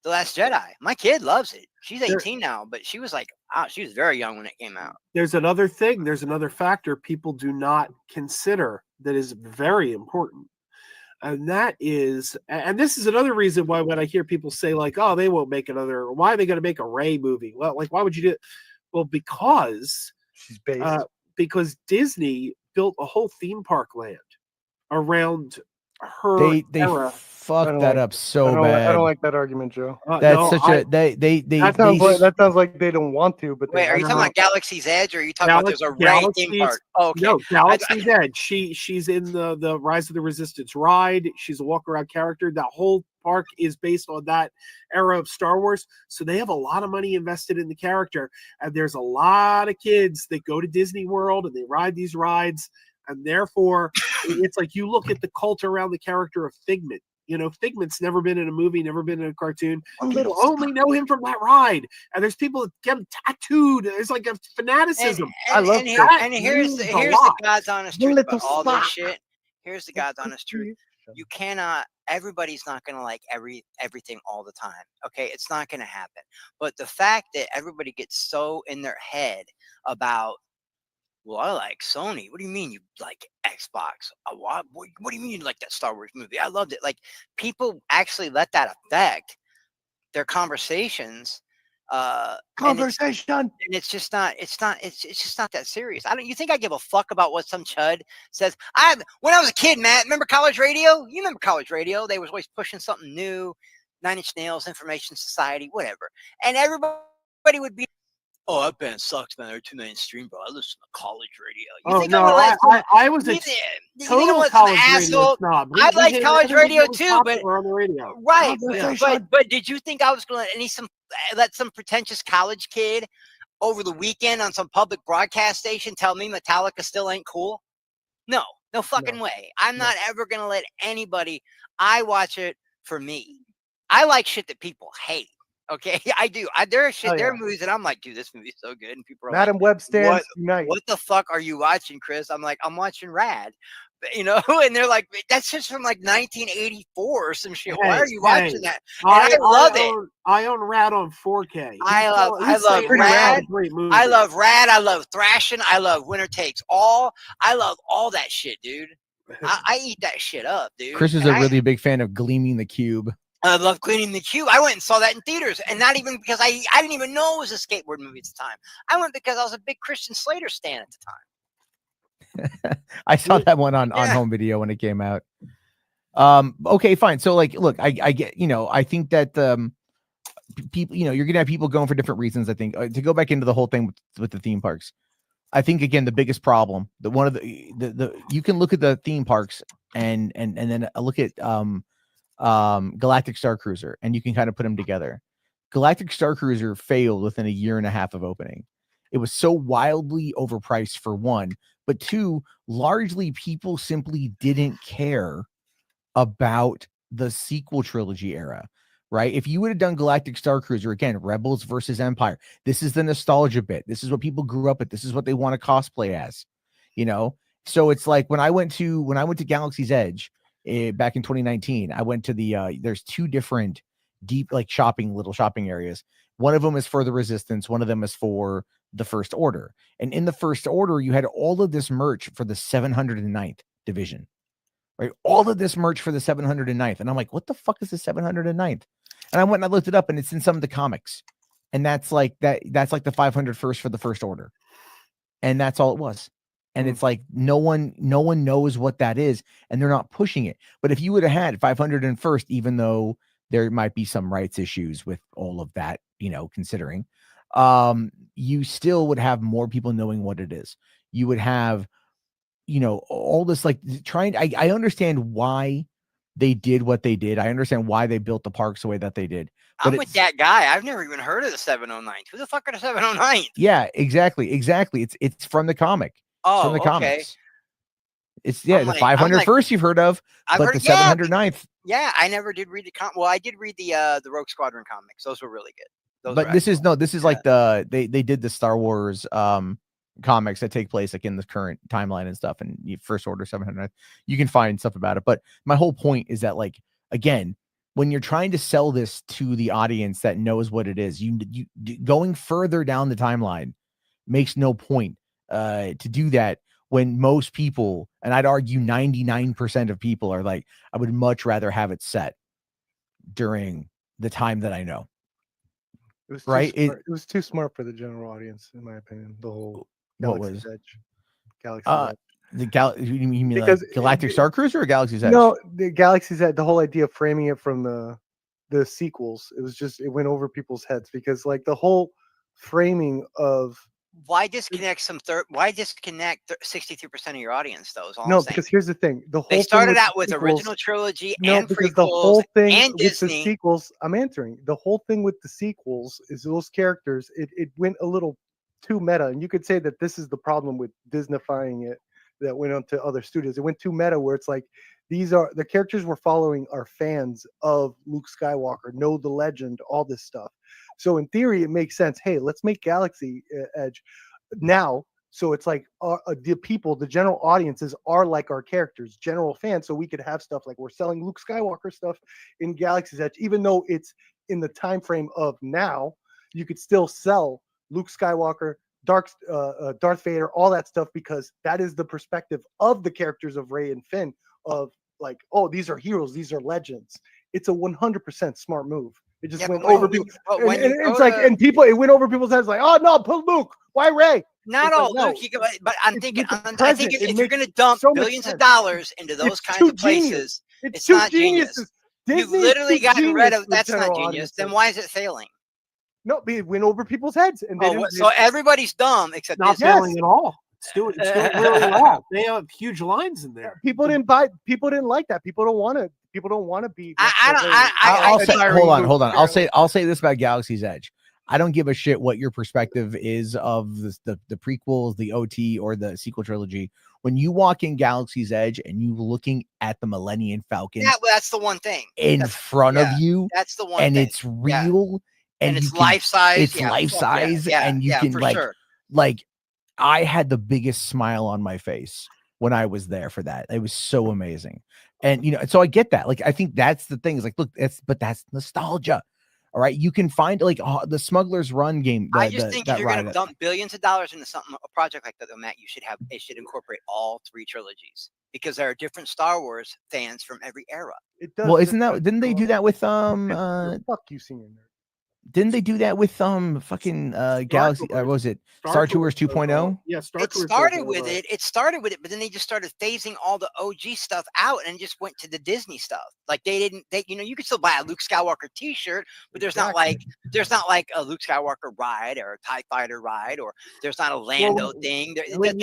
The Last Jedi. My kid loves it. She's 18 now, but she was like, she was very young when it came out. There's another thing. There's another factor people do not consider that is very important. And that is, and this is another reason why when I hear people say like, oh, they won't make another, why are they going to make a Rey movie? Well, like, why would you do it? Well, because she's based. Because Disney built a whole theme park land around her era. Fucked that up so bad. I don't like that argument, Joe. That's such a that sounds like they don't want to. But wait, are you talking about Galaxy's Edge, or are you talking about there's a Rey theme park? Oh, okay. No, Galaxy's Edge. She's in the Rise of the Resistance ride. She's a walk around character. That whole park is based on that era of Star Wars. So they have a lot of money invested in the character, and there's a lot of kids that go to Disney World and they ride these rides, and therefore it's like you look at the cult around the character of Figment. You know, Figment's never been in a movie, never been in a cartoon. People only know him from that ride. And there's people that get him tattooed. There's like a fanaticism. I love that. And here's the God's honest truth about all this shit. Here's the God's honest truth. You cannot, everybody's not going to like everything all the time. Okay. It's not going to happen. But the fact that everybody gets so in their head about, well, I like Sony. What do you mean you like Xbox? What do you mean you like that Star Wars movie? I loved it. Like, people actually let that affect their conversations. And it's just not that serious. You think I give a fuck about what some chud says? When I was a kid, Matt, remember College Radio? You remember College Radio? They was always pushing something new, 9 Inch Nails, Information Society, whatever. And everybody would be, oh, that band sucks, man. They're too mainstream, bro. I listen to College Radio. I was a total College Radio snob. I liked College Radio too, but on the radio. Right. But did you think I was going to let some pretentious college kid over the weekend on some public broadcast station tell me Metallica still ain't cool? No fucking way. I'm not ever going to let anybody. I watch it for me. I like shit that people hate. Okay, I do. There are movies that I'm like, dude, this movie's so good, and people are Madam like, Web stands tonight. What the fuck are you watching, Chris? I'm like, I'm watching Rad, you know, and they're like, that's just from like 1984 or some shit. Why are you watching that? And I love it. I own Rad on 4K. I love Rad. I love Rad. I love Thrashing. I love Winner Takes All. I love all that shit, dude. I eat that shit up, dude. Chris is really big fan of Gleaming the Cube. I love Cleaning the Cube. I went and saw that in theaters, and not even because I didn't even know it was a skateboard movie at the time. I went because I was a big Christian Slater stan at the time. I saw that one on home video when it came out. Okay, fine. So like, look, I get, you know, I think that people, you know, you're gonna have people going for different reasons. I think to go back into the whole thing with the theme parks. I think again the biggest problem, one of the you can look at the theme parks and then look at Galactic Star Cruiser, and you can kind of put them together. Galactic Star Cruiser failed within a year and a half of opening. It was so wildly overpriced, for one, but two, largely people simply didn't care about the sequel trilogy era, right? If you would have done Galactic Star Cruiser, again, Rebels versus Empire, this is the nostalgia bit. This is what people grew up with. This is what they want to cosplay as, you know? So it's like when I went to Galaxy's Edge, back in 2019, I went to there's two different deep, like little shopping areas. One of them is for the Resistance. One of them is for the First Order. And in the First Order, you had all of this merch for the 709th division, right? All of this merch for the 709th. And I'm like, what the fuck is the 709th? And I went and I looked it up, and it's in some of the comics. And that's like the 501st for the First Order. And that's all it was. And it's like no one knows what that is, and they're not pushing it. But if you would have had 501st, even though there might be some rights issues with all of that, you know, considering, you still would have more people knowing what it is. You would have, you know, all this like I understand why they did what they did. I understand why they built the parks the way that they did. But I'm with that guy. I've never even heard of the 709th. Who the fuck are the 709th? Yeah, exactly. It's from the comic. Oh, from the comics. It's the 501st you've heard of, but the 709th. Yeah, I never did read the well, I did read the Rogue Squadron comics. Those were really good. But this is like they did the Star Wars comics that take place like in the current timeline and stuff, and First Order 709th. You can find stuff about it. But my whole point is that, like, again, when you're trying to sell this to the audience that knows what it is, you going further down the timeline makes no point to do that. When most people, and I'd argue 99% of people, are like, I would much rather have it set during the time that I know. It was right. It was too smart for the general audience, in my opinion. The whole Galaxy's Edge, You mean because like Galactic Star Cruiser or Galaxy's Edge? No, the Galaxy's Edge. The whole idea of framing it from the sequels, it went over people's heads because like the whole framing of. Why disconnect 63% of your audience though? No, because here's the thing: they started out with original trilogy and prequels, the whole thing and with Disney. The sequels. I'm answering the whole thing with the sequels is those characters. It went a little too meta, and you could say that this is the problem with Disneyfying it that went on to other studios. It went too meta, where it's like these are the characters we're following are fans of Luke Skywalker, know the legend, all this stuff. So in theory, it makes sense. Hey, let's make Galaxy Edge now. So it's like the people, the general audiences are like our characters, general fans. So we could have stuff like we're selling Luke Skywalker stuff in Galaxy's Edge, even though it's in the time frame of now. You could still sell Luke Skywalker, Darth Vader, all that stuff, because that is the perspective of the characters of Rey and Finn. Of like, oh, these are heroes, these are legends. It's a 100% smart move. It just went over people. And people, it went over people's heads like, oh no, put Luke. Why Rey? Not all Luke, but I'm thinking if you're going to dump billions of dollars into those kinds of places, it's not genius. You've literally gotten rid of that's not genius. Then why is it failing? No, it went over people's heads, and so everybody's dumb except not failing at all. It's doing really well. They have huge lines in there. People didn't like that. People don't want to be. Hold on. I'll say this about Galaxy's Edge. I don't give a shit what your perspective is of the prequels, the OT, or the sequel trilogy. When you walk in Galaxy's Edge and you looking at the Millennium Falcon, that's the one thing in front of you. That's the one and thing. It's real, and it's life size. It's life size, and you can like. I had the biggest smile on my face when I was there for that. It was so amazing. And, so I get that. Like, I think that's the thing is like, look, that's nostalgia. All right. You can find like the Smuggler's Run game. I just think if you're going to dump billions of dollars into a project like that, though, Matt, it should incorporate all three trilogies because there are different Star Wars fans from every era. It does. Well, didn't they do that with, fuck you, senior nerd. Didn't they do that with fucking Galaxy? What was it Star Tours 2.0? Yeah, It started with it, but then they just started phasing all the OG stuff out and just went to the Disney stuff. Like they you could still buy a Luke Skywalker T-shirt, but there's not like a Luke Skywalker ride or a TIE Fighter ride, or there's not a Lando thing. Those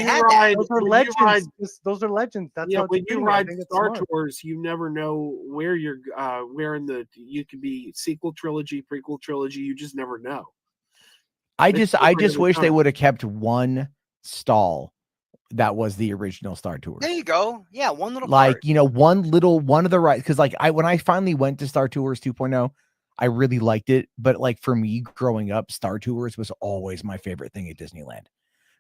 are legends. Those are legends. That's when you ride Star Tours, you never know where you're you could be sequel trilogy, prequel trilogy. You just never know. I just wish they would have kept one stall that was the original Star Tours. There you go. Yeah, one little like part. one of the rides, because like when I finally went to Star Tours 2.0, I really liked it. But like for me growing up, Star Tours was always my favorite thing at Disneyland.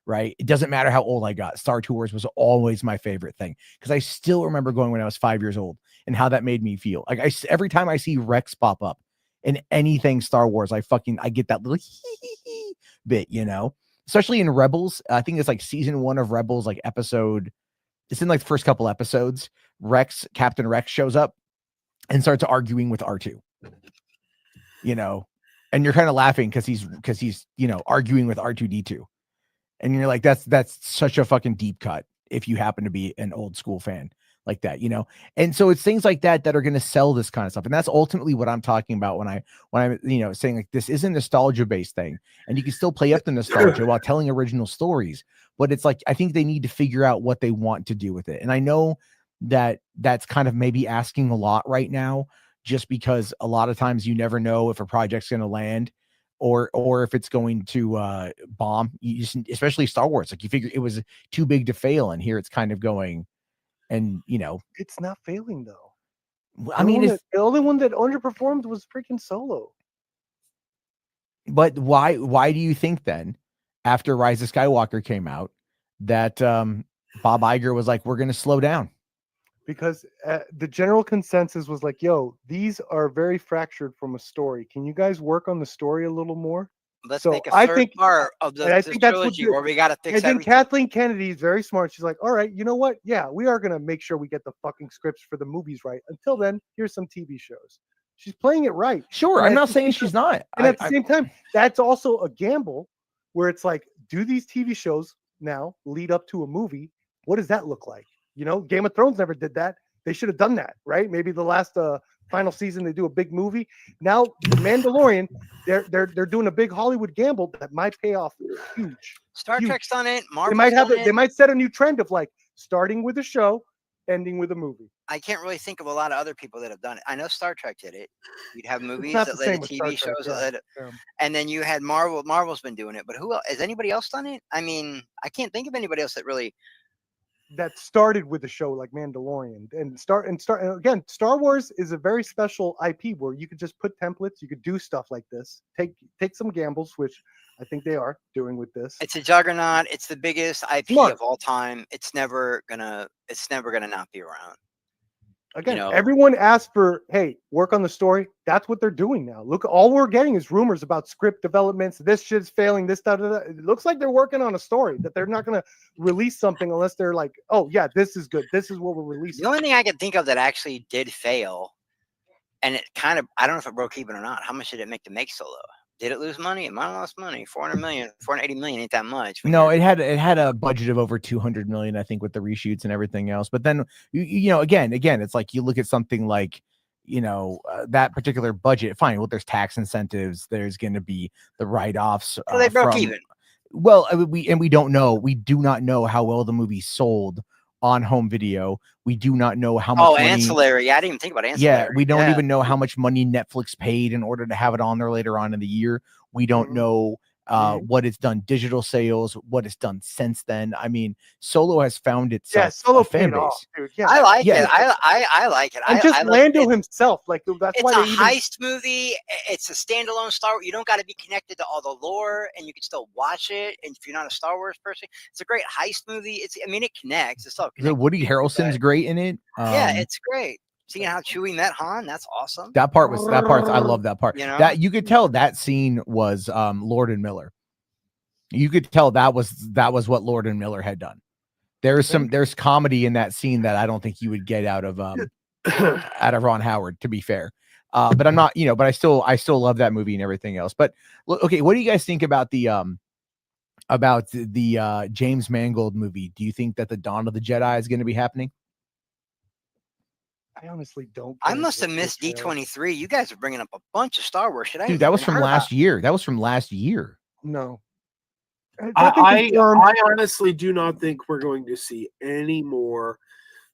Right? It doesn't matter how old I got. Star Tours was always my favorite thing because I still remember going when I was 5 years old and how that made me feel. Like every time I see Rex pop up in anything Star Wars, I get that little bit, especially in Rebels. I think it's like season 1 of Rebels, like it's in like the first couple episodes. Captain Rex shows up and starts arguing with R2, and you're kind of laughing because he's arguing with R2D2. And you're like, that's such a fucking deep cut if you happen to be an old school fan like that, And so it's things like that are going to sell this kind of stuff. And that's ultimately what I'm talking about when I'm saying like this is a nostalgia based thing, and you can still play up the nostalgia while telling original stories. But it's like, I think they need to figure out what they want to do with it. And I know that that's kind of maybe asking a lot right now, just because a lot of times you never know if a project's going to land or if it's going to bomb. Especially Star Wars, like you figure it was too big to fail, and here it's kind of going And it's not failing though. I mean, the only one that underperformed was freaking Solo. But why do you think then, after Rise of Skywalker came out, that Bob Iger was like, we're going to slow down? Because the general consensus was like, yo, these are very fractured from a story. Can you guys work on the story a little more? Let's make a third part of the trilogy where we got to fix everything. Kathleen Kennedy is very smart. She's like, all right, you know what? Yeah, we are going to make sure we get the fucking scripts for the movies right. Until then, here's some TV shows. She's playing it right. Sure, I'm not saying she's not. And at the same time, that's also a gamble where it's like, do these TV shows now lead up to a movie? What does that look like? Game of Thrones never did that. They should have done that, right? Maybe the last final season they do a big movie. Now, The Mandalorian, they're doing a big Hollywood gamble that might pay off huge. Star Trek's done it. They might have it. They might set a new trend of like starting with a show, ending with a movie. I can't really think of a lot of other people that have done it. I know Star Trek did it. You'd have movies that led to TV shows that led, and then you had Marvel. Marvel's been doing it, but who else? Has anybody else done it? I mean, I can't think of anybody else that really. That started with a show like Mandalorian and again, Star Wars is a very special IP where you could just put templates, you could do stuff like this, take some gambles, which I think they are doing with this. It's a juggernaut. It's the biggest IP of all time. It's never gonna not be around. Again, everyone asked for, hey, work on the story. That's what they're doing now. Look, all we're getting is rumors about script developments. This shit's failing. This, da, da, da. It looks like they're working on a story that they're not going to release something unless they're like, oh, yeah, this is good. This is what we're releasing. The only thing I can think of that actually did fail, and it kind of, I don't know if it broke even or not. How much did it make Solo? Did it lose money? It might have lost money. 400 million, 480 million ain't that much. No, it had a budget of over 200 million, I think, with the reshoots and everything else. But then, again, it's like you look at something like, that particular budget. Fine, well, there's tax incentives. There's going to be the write-offs. So they broke even. Well, we don't know. We do not know how well the movie sold on home video. We do not know how much money, ancillary. Yeah, I didn't even think about ancillary. Yeah, we don't even know how much money Netflix paid in order to have it on there later on in the year. We don't know what it's done digital sales, what it's done since then. I mean, Solo has found itself a fan base. Off, dude. Yeah. I like it. I like it. And just Lando himself, like that's it's why a heist movie. It's a standalone Star Wars. You don't got to be connected to all the lore, and you can still watch it. And if you're not a Star Wars person, it's a great heist movie. It connects. It's all connected. Woody Harrelson's great in it. Yeah, it's great. Seeing how Chewie met Han, that's awesome. That part. I love that part. That you could tell that scene was Lord and Miller. You could tell that was what Lord and Miller had done. There's comedy in that scene that I don't think you would get out of Ron Howard, to be fair. But I'm not, but I still love that movie and everything else. But okay, what do you guys think about the James Mangold movie? Do you think that the Dawn of the Jedi is going to be happening? I honestly don't. I must have missed D23. You guys are bringing up a bunch of Star Wars shit. Dude, that was from last year. No. I honestly do not think we're going to see any more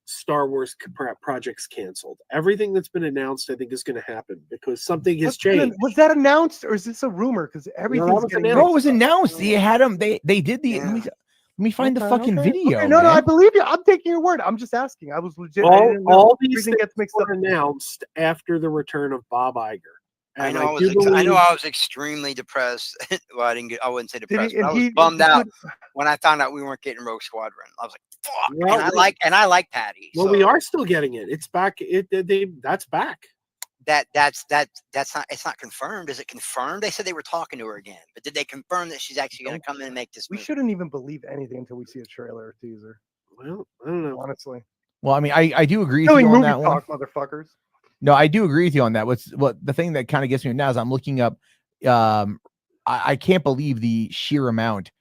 Star Wars projects canceled. Everything that's been announced, I think, is going to happen because something has changed. Was that announced or is this a rumor? Because everything's it was announced. They had them. They did the. Yeah. Let me find the fucking video. Okay, no, I believe you. I'm taking your word. I'm just asking. I was legit. All these things gets mixed up. Announced after the return of Bob Iger. I know I was extremely depressed. Well, I wouldn't say depressed. I was bummed out when I found out we weren't getting Rogue Squadron. I was like, fuck. Well, and I like Patty. Well, we are still getting it. It's back. That's back. That's not. It's not confirmed. Is it confirmed? They said they were talking to her again, but did they confirm that she's actually going to come in and make this movie? We shouldn't even believe anything until we see a trailer or teaser. Well, I don't know. Honestly. Well, I mean, I do agree with you on that one. Motherfuckers. No, I do agree with you on that. What the thing that kind of gets me now is I'm looking up. I can't believe the sheer amount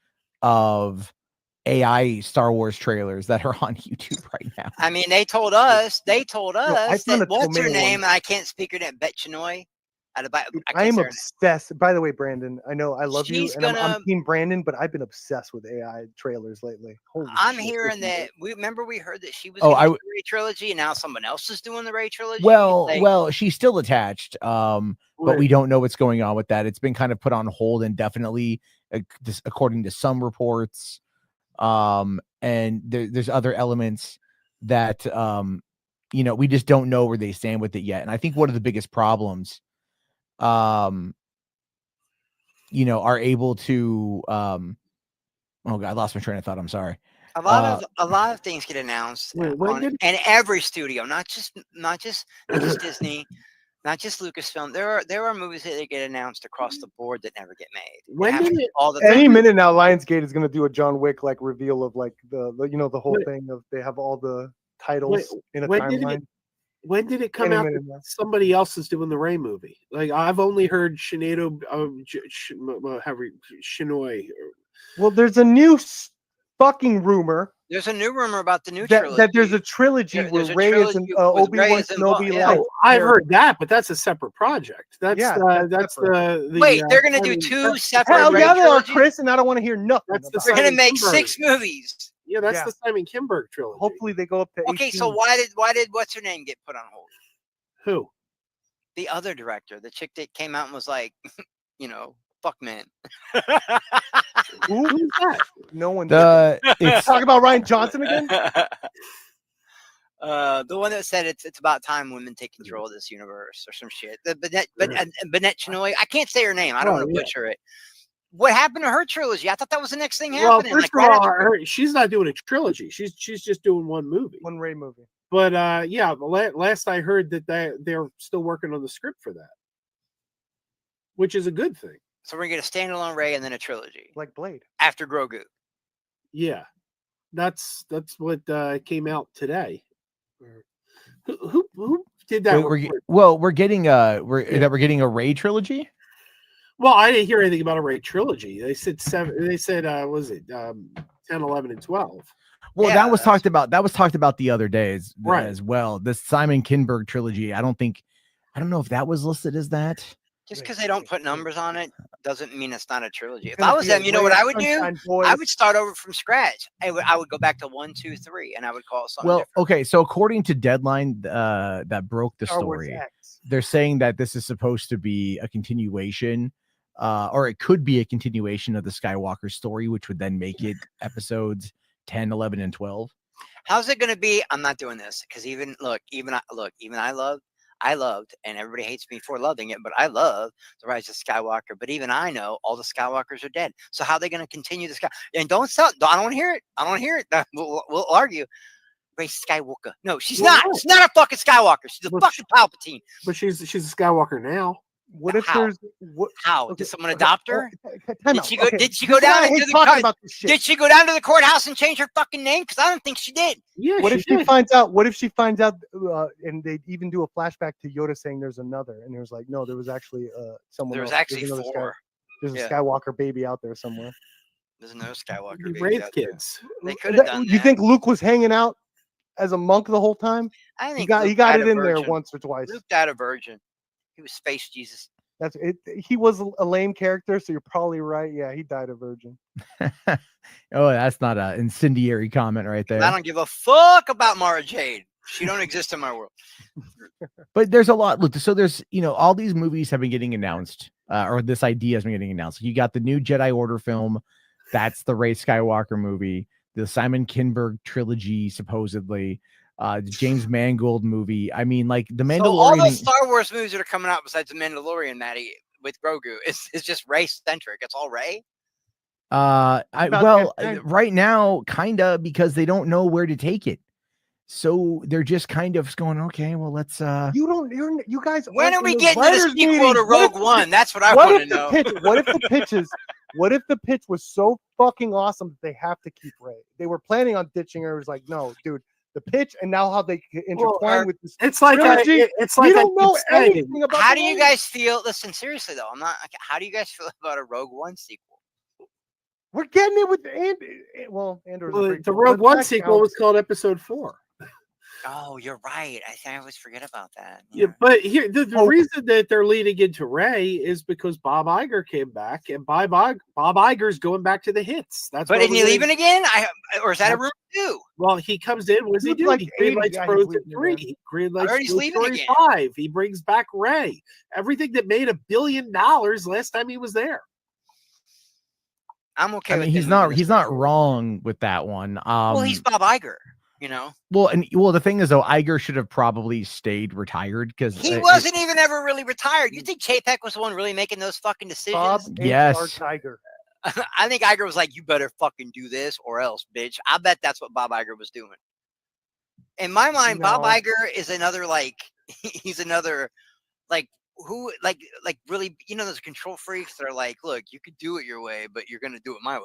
of AI Star Wars trailers that are on YouTube right now. I mean, they told us that what's her name? I can't speak her name. Bet Chinoy. I am obsessed. By the way, Brandon, I know I love you, and I'm Team Brandon, but I've been obsessed with AI trailers lately. I'm hearing that we heard that she was doing the Rey trilogy, and now someone else is doing the Rey trilogy. Well, she's still attached, but we don't know what's going on with that. It's been kind of put on hold indefinitely, according to some reports. And there's other elements that we just don't know where they stand with it yet. And I think one of the biggest problems, are able to, oh God, I lost my train of thought. I'm sorry. A lot of things get announced and every studio, not just Disney, not just Lucasfilm. There are movies that get announced across the board that never get made. Any minute now, Lionsgate is going to do a John Wick like reveal of like the whole thing of they have all the titles in a timeline. When did it come out that somebody else is doing the Ray movie? Like I've only heard Shinoy. Well, there's a new fucking rumor. There's a new rumor about the new trilogy. That there's a trilogy where Ray is Obi-Wan Kenobi. Yeah. I've heard that, but that's a separate project. That's the wait. They're gonna do two separate. Hell yeah, they are, Chris, and I don't want to hear nothing. They're gonna make 6 movies. Yeah, that's the Simon Kinberg trilogy. Hopefully, they go up to. Okay, 18. so why did what's her name get put on hold? Who? The other director, the chick that came out and was like, fuck man. Who's that? No one. It's talk about Ryan Johnson again. The one that said it's about time women take control of this universe or some shit. Bennett Chinoy. I can't say her name. I don't want to butcher it. What happened to her trilogy? I thought that was the next thing happening. Well, first of all, she's not doing a trilogy. She's just doing one movie, one Ray movie. But last I heard that they're still working on the script for that, which is a good thing. So we're gonna get a standalone Ray and then a trilogy, like Blade after Grogu. Yeah, that's what came out today. Who did that? We're getting a Ray trilogy. Well, I didn't hear anything about a Ray trilogy. They said 7. They said was it 10, 11, and 12. Well, that was talked about. That was talked about the other day as well. The Simon Kinberg trilogy. I don't know if that was listed as that. Just because they don't put numbers on it doesn't mean it's not a trilogy. If I was them, you know what I would do? I would start over from scratch. I would go back to 1, 2, 3, and I would call it something different. Okay. So according to Deadline, that broke the story, they're saying that this is supposed to be a continuation, or it could be a continuation of the Skywalker story, which would then make it episodes 10, 11, and 12. How's it going to be? I'm not doing this because even I loved, and everybody hates me for loving it, but I love The Rise of Skywalker. But even I know all the Skywalkers are dead. So how are they going to continue the And don't I don't want to hear it. I don't want to hear it. We'll argue. Ray Skywalker. No, she's not. She's not a fucking Skywalker. She's a fucking Palpatine. But she's a Skywalker now. What if there's how did someone adopt her? Did she go down into the Did she go down to the courthouse and change her fucking name? Because I don't think she did. Yeah. What if she finds out? What if she finds out? And they even do a flashback to Yoda saying there's another, and there's like, no, there was actually someone. There was actually 4. There's a Skywalker baby out there somewhere. There's no Skywalker baby Wraith out kids. There. They could have done that. You think Luke was hanging out as a monk the whole time? I think he got it in there once or twice. Luke died a virgin. He was space Jesus. That's it. He was a lame character, so you're probably right. Yeah, he died a virgin. Oh, that's not an incendiary comment right there. I don't give a fuck about Mara Jade. She don't exist in my world. But there's a lot. Look, so there's all these movies have been getting announced, or this idea has been getting announced. You got the new Jedi Order film. That's the Rey Skywalker movie. The Simon Kinberg trilogy, supposedly. The James Mangold movie. I mean, like the Mandalorian. So all those Star Wars movies that are coming out besides the Mandalorian, Maddie, with Grogu, it's just Rey centric. It's all Rey. Right now, kinda, because they don't know where to take it. So they're just kind of going, okay, well, let's. You guys. When are we getting to the sequel to Rogue One? That's what I want to know. What if the pitch was so fucking awesome that they have to keep Rey? They were planning on ditching her. It was like, no, dude. The pitch and now how they intertwine with this. It's like we don't know anything about. How do you guys feel? Listen, seriously though, I'm not. How do you guys feel about a Rogue One sequel? We're getting it with Andy. Well, Andrew. The Rogue One sequel was called Episode 4. Oh, you're right. I always forget about that. Yeah, but here the reason that they're leading into Rey is because Bob Iger came back, and Bob Iger's going back to the hits. That's. But isn't he leaving again? Or is that a rumor too? Well, he comes in. What does he do? He greenlights Frozen 3. He greenlights Story 5. He brings back Rey. Everything that made $1 billion last time he was there. I'm okay. I mean, he's not wrong with that one. Well, he's Bob Iger. You know. Well, the thing is though, Iger should have probably stayed retired because he wasn't even ever really retired. You think Chapek was the one really making those fucking decisions? Bob Yes. Tiger. I think Iger was like, "You better fucking do this or else, bitch." I bet that's what Bob Iger was doing. In my mind, Bob Iger is another he's another who really, those control freaks that are like, look, you could do it your way, but you're gonna do it my way.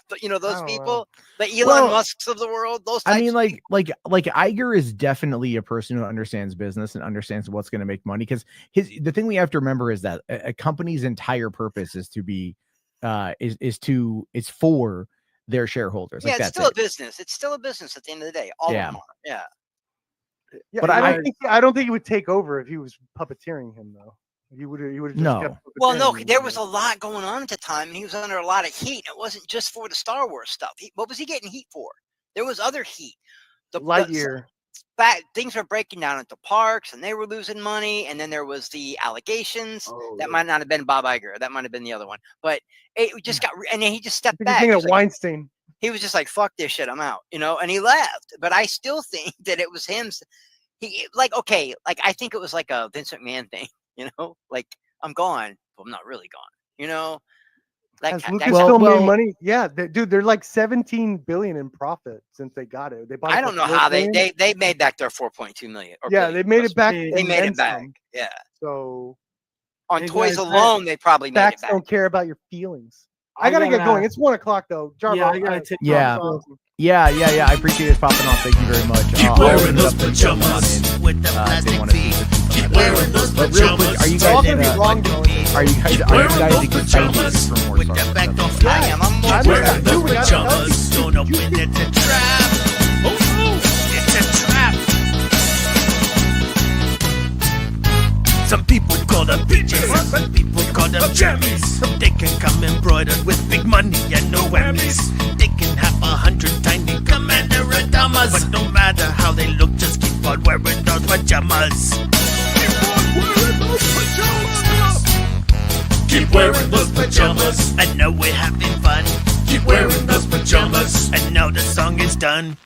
But those people, the Elon Musks of the world, those types. I mean, like Iger is definitely a person who understands business and understands what's going to make money. Because the thing we have to remember is that a company's entire purpose is to be, it's for their shareholders. Yeah, it's still a business. It's still a business at the end of the day. All of them are. Yeah. Yeah, but I don't think he would take over if he was puppeteering him though. He would have just kept. Well, no, there was a lot going on at the time, and he was under a lot of heat. It wasn't just for the Star Wars stuff. What was he getting heat for? There was other heat. The Lightyear. Things were breaking down at the parks, and they were losing money. And then there was the allegations that might not have been Bob Iger. That might have been the other one. But it just got, and then he just stepped back. Thinking of Weinstein. He was just like, "Fuck this shit, I'm out," and he left. But I still think that it was him. I think it was like a Vince McMahon thing. I'm gone, but I'm not really gone. Has Lucasfilm made money? Yeah, dude, they're like 17 billion in profit since they got it. They bought. I don't know how they made back their 4.2 million. Yeah, they made it back. They made it back. Yeah. So on toys alone, they probably made it back. Don't care about your feelings. I gotta get going. It's 1 o'clock though. Jarbo, I gotta take Yeah. I appreciate it popping off. Thank you very much. Keep wearing those pajamas with the plastic feet. Keep wearing those pajamas. Are you guys pajamas with the back off? I am. I'm wearing those pajamas. Don't open it, it's a trap. Oh, it's a trap. Some people call them PJs, some people call them jammies. They can come embroidered with big money and no whammies. They can have 100 tiny commander Adamas, but no matter how they look, just keep on wearing those pajamas. Keep wearing those pajamas. I know we're having fun. Keep wearing those pajamas. And now the song is done.